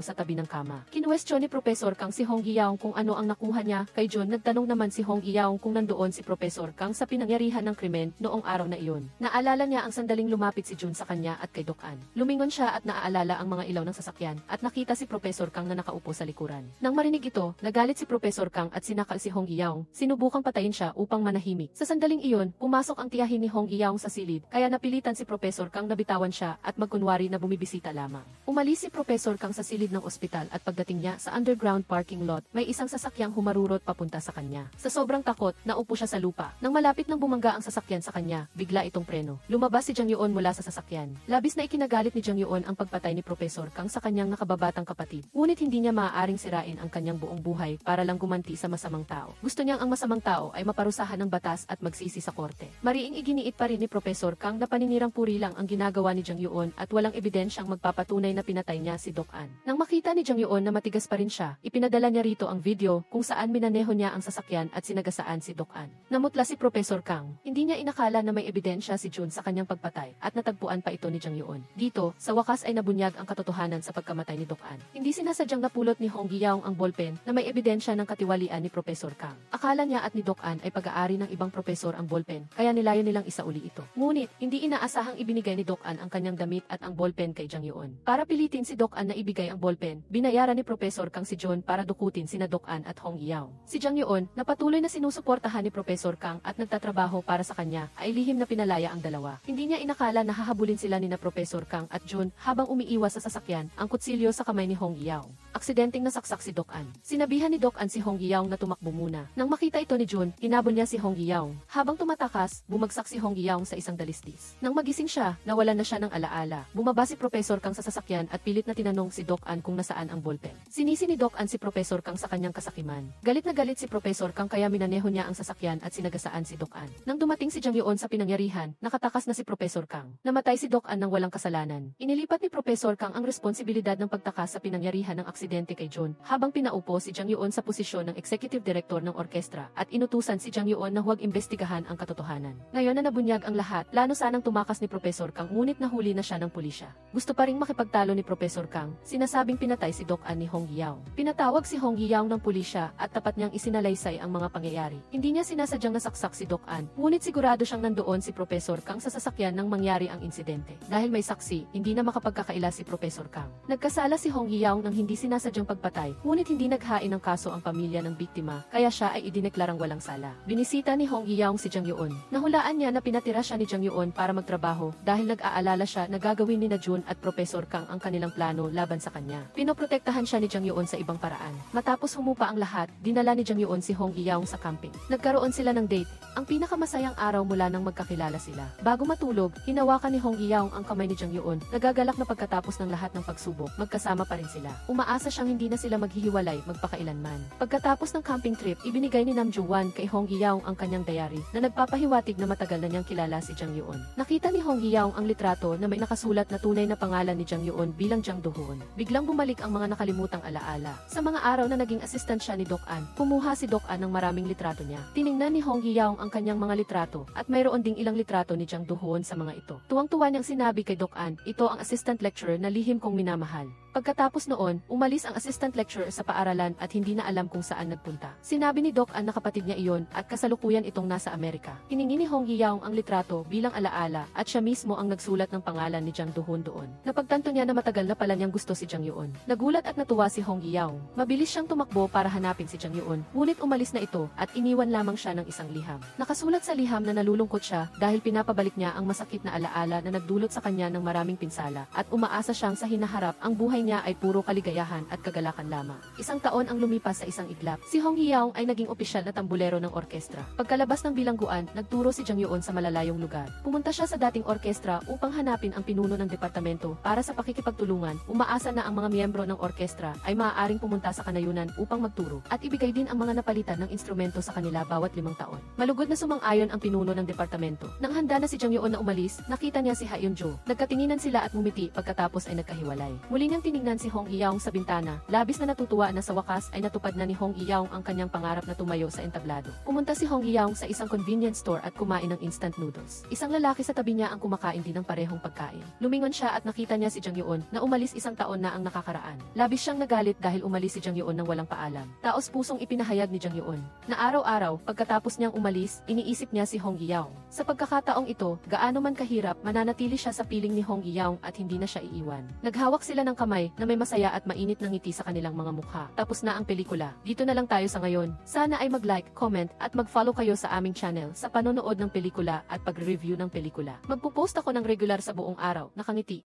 sa tabi ng kama. Kinuwestiyon ni Professor Kang si Hong Yaong kung ano ang nakuha niya kay Jun. Nagtanong naman si Hong Yaong kung nandoon si Professor Kang sa pinangyarihan ng krimen noong araw na iyon. Naalala niya ang sandaling lumapit si Jun sa kanya at kay Doc An. Lumingon siya at naaalala ang mga ilaw ng sasakyan at nakita si Professor Kang na nakaupo sa likuran. Nang marinig ito, nagalit si Professor Kang at sinakal si Hong Yaong. Sinubukang patayin siya upang manahimik. Sa sandaling iyon, pumasok ang tiyahin ni Hong Yaong sa silid, kaya napilitan si Professor Kang na bitawan siya at magkunwari na bumibisita lamang. Umalis si Professor Kang sa silid ng ospital at pagdating niya sa underground parking lot, may isang sasakyang humarurot papunta sa kanya. Sa sobrang takot, naupo siya sa lupa. Nang malapit nang bumangga ang sasakyan sa kanya, bigla itong preno. Lumabas si Jang Yoon mula sa sasakyan. Labis na ikinagalit ni Jang Yoon ang pagpatay ni Professor Kang sa kanyang nakababatang kapatid. Ngunit hindi niya maaaring sirain ang kanyang buong buhay para lang gumanti sa masamang tao. Gusto niyang ang masamang tao ay maparusahan ng batas at magsisi sa korte. Mariing iginiit pa rin ni Professor Kang na paninirang puri lang ang ginagawa ni Jang Yoon at walang ebidensyang magpapatunay na pinatay niya si Doc An. Nang makita ni Jang Yoon na matigas pa rin siya, ipinadala niya rito ang video kung saan minaneho niya ang sasakyan at sinagasaan si Doc An. Namutla si Professor Kang. Hindi niya inakala na may ebidensya si Jun sa kanyang pagpatay at natagpuan pa ito ni Jang Yoon. Dito, sa wakas ay nabunyag ang katotohanan sa pagkamatay ni Doc An. Hindi sinasadyang napulot ni Hong Yaong ang ballpen na may ebidensya ng katiwalian ni Professor Kang. Akala niya at ni Doc An ay pag-aari ng ibang profesor ang ballpen, kaya nilayo nilang isauli ito. Ngunit, hindi inaasahang ibinigay ni Doc An ang kanyang damit at ang ballpen kay Jang Yoon. Para pilitin si Doc An na ibigay ang ballpen, binayaran ni Professor Kang si Jun para dukutin sina Doc An at Hong Yaong. Si Jang Yoon, na patuloy na sinusuportahan ni Professor Kang at nagtatrabaho para sa kanya, ay lihim na pinalaya ang dalawa. Hindi niya inakala na hahabulin sila ni na Professor Kang at Jun habang umiiwas sa sasakyan, ang kutsilyo sa kamay ni Hong Yaong. Aksidenteng nasaksak si Doc An. Sinabihan ni Doc An si Hong Yaong na tumakbo muna. Nang makita ito ni Jun, hinabol niya si Hong Yaong. Habang tumatakas, bumagsak si Hong Yaong sa isang dalisdis. Nang magising siya, nawalan na siya ng alaala. Bumaba si Professor Kang sa sasakyan at pilit na tinanong si Doc An kung nasaan ang ballpen. Sinisi ni Doc An si Professor Kang sa kanyang kasakiman. Galit na galit si Professor Kang kaya minaneho niya ang sasakyan at sinagasaan si Doc An. Nang dumating si Jang Yoon sa pinangyarihan, nakatakas na si Professor Kang. Namatay si Doc An ng walang kasalanan. Inilipat ni Professor Kang ang responsibilidad ng pagtakas sa pinangyarihan ng aksidente kay Jun, habang pinaupo si Jang Yoon sa posisyon ng Executive Director ng orkestra at inutusan si Jang Yoon na huwag imbestigahan ang katotohanan. Ngayon na nabunyag ang lahat, plano sanang tumakas ni Professor Kang ngunit nahuli na siya ng pulisya. Gusto pa ring makipagtalo ni Professor Kang, sinasabing pinatay si Doc An ni Hong Yaong. Pinatawag si Hong Yaong Yaong ng pulisya at tapat niyang isinalaysay ang mga pangyayari. Hindi niya sinasadyang nasaksak si Doc An, ngunit sigurado siyang nandoon si Professor Kang sa sasakyan nang mangyari ang insidente. Dahil may saksi, hindi na makapagkakaila si Professor Kang. Nagkasala si Hong Yaong nang hindi sinasadyang pagpatay, ngunit hindi naghain ng kaso ang pamilya ng biktima, kaya siya ay idineklarang walang sala. Binisita ni Hong Yaong si Jang Yoon. Nahulaan niya na pinatira siya ni Jang Yoon para magtrabaho dahil nag-aalala siya na gagawin ni na Jun at Professor Kang ang kanilang plano laban sa kanya. Pinoprotektahan siya ni Jang Yoon sa ibang paraan. Matapos humupa ang lahat, dinala ni Jang Yoon si Hong Yaong sa camping. Nagkaroon sila ng date, ang pinakamasayang araw mula nang magkakilala sila. Bago matulog, hinawakan ni Hong Yaong ang kamay ni Jang Yoon. Nagagalak na pagkatapos ng lahat ng pagsubok, magkasama pa rin sila. Umaasa siyang hindi na sila maghihiwalay magpakailanman. Pagkatapos ng camping trip, ibinigay ni Nam Ju-wan kay Hong Yaong ang kanyang diary na nagpapahiwatig na matagal na niyang kilala si Jang Yoon. Nakita ni Hong Yaong ang litrato na may nakasulat na tunay na pangalan ni Jang Yoon bilang Jang Do-hoon. Biglang bumalik ang mga nakalimutang alaala. Sa mga araw na naging assistant siya ni Doc An, kumuha si Doc An ng maraming litrato niya. Tiningnan ni Hong Yaong ang kanyang mga litrato at mayroon ding ilang litrato ni Jang Do-hoon sa mga ito. Tuwang-tuwa niyang sinabi kay Doc An, ito ang assistant lecturer na lihim kong minamahal. Pagkatapos noon, umalis ang assistant lecturer sa paaralan at hindi na alam kung saan nagpunta. Sinabi ni Doc An na kapatid niya iyon at kasalukuyan itong nasa Amerika. Hiningi ni Hong Yaong ang litrato bilang alaala at siya mismo ang nagsulat ng pangalan ni Jang Do-hoon doon. Napagtanto niya na matagal na pala niyang gusto si Jang Yoon. Nagulat at natuwa si Hong Yaong. Mabilis siyang tumakbo para hanapin si Jang Yoon, ngunit umalis na ito at iniwan lamang siya ng isang liham. Nakasulat sa liham na nalulungkot siya dahil pinapabalik niya ang masakit na alaala na nagdulot sa kanya ng maraming pinsala at umaasa siyang sa hinaharap ang buhay niya ay puro kaligayahan at kagalakan lamang. Isang taon ang lumipas sa isang iglap. Si Hong Yaong ay naging opisyal na tambulero ng orkestra. Pagkalabas ng bilangguan, nagturo si Jang Yoon sa malalayong lugar. Pumunta siya sa dating orkestra upang hanapin ang pinuno ng departamento para sa pakikipagtulungan. Umaasa na ang mga miyembro ng orkestra ay maaaring pumunta sa kanayunan upang magturo at ibigay din ang mga napalitan ng instrumento sa kanila bawat 5 taon. Malugod na sumang-ayon ang pinuno ng departamento. Nang handa na si Jang Yoon na umalis, nakita niya si Ha-yeon-jo. Nagkatinginan sila at ngumiti pagkatapos ay nagkahiwalay. Muli niyang tiningnan si Hong Yaong sa bintana, labis na natutuwa na sa wakas ay natupad na ni Hong Yaong ang kanyang pangarap na tumayo sa entablado. Pumunta si Hong Yaong sa isang convenience store at kumain ng instant noodles. Isang lalaki sa tabi niya ang kumakain din ng parehong pagkain. Lumingon siya at nakita niya si Jang Yoon na umalis 1 taon na ang nakakaraan. Labis siyang nagalit dahil umalis si Jang Yoon nang walang paalam. Taos pusong ipinahayag ni Jang Yoon na araw-araw pagkatapos niyang umalis, iniisip niya si Hong Yaong. Sa pagkakataong ito, gaano man kahirap, mananatili siya sa piling ni Hong Yaong at hindi na siya iiwan. Naghawak sila ng kamay na may masaya at mainit ng ngiti sa kanilang mga mukha. Tapos na ang pelikula. Dito na lang tayo sa ngayon. Sana ay mag-like, comment, at mag-follow kayo sa aming channel sa panonood ng pelikula at pag-review ng pelikula. Magpo-post ako ng regular sa buong araw. Nakangiti.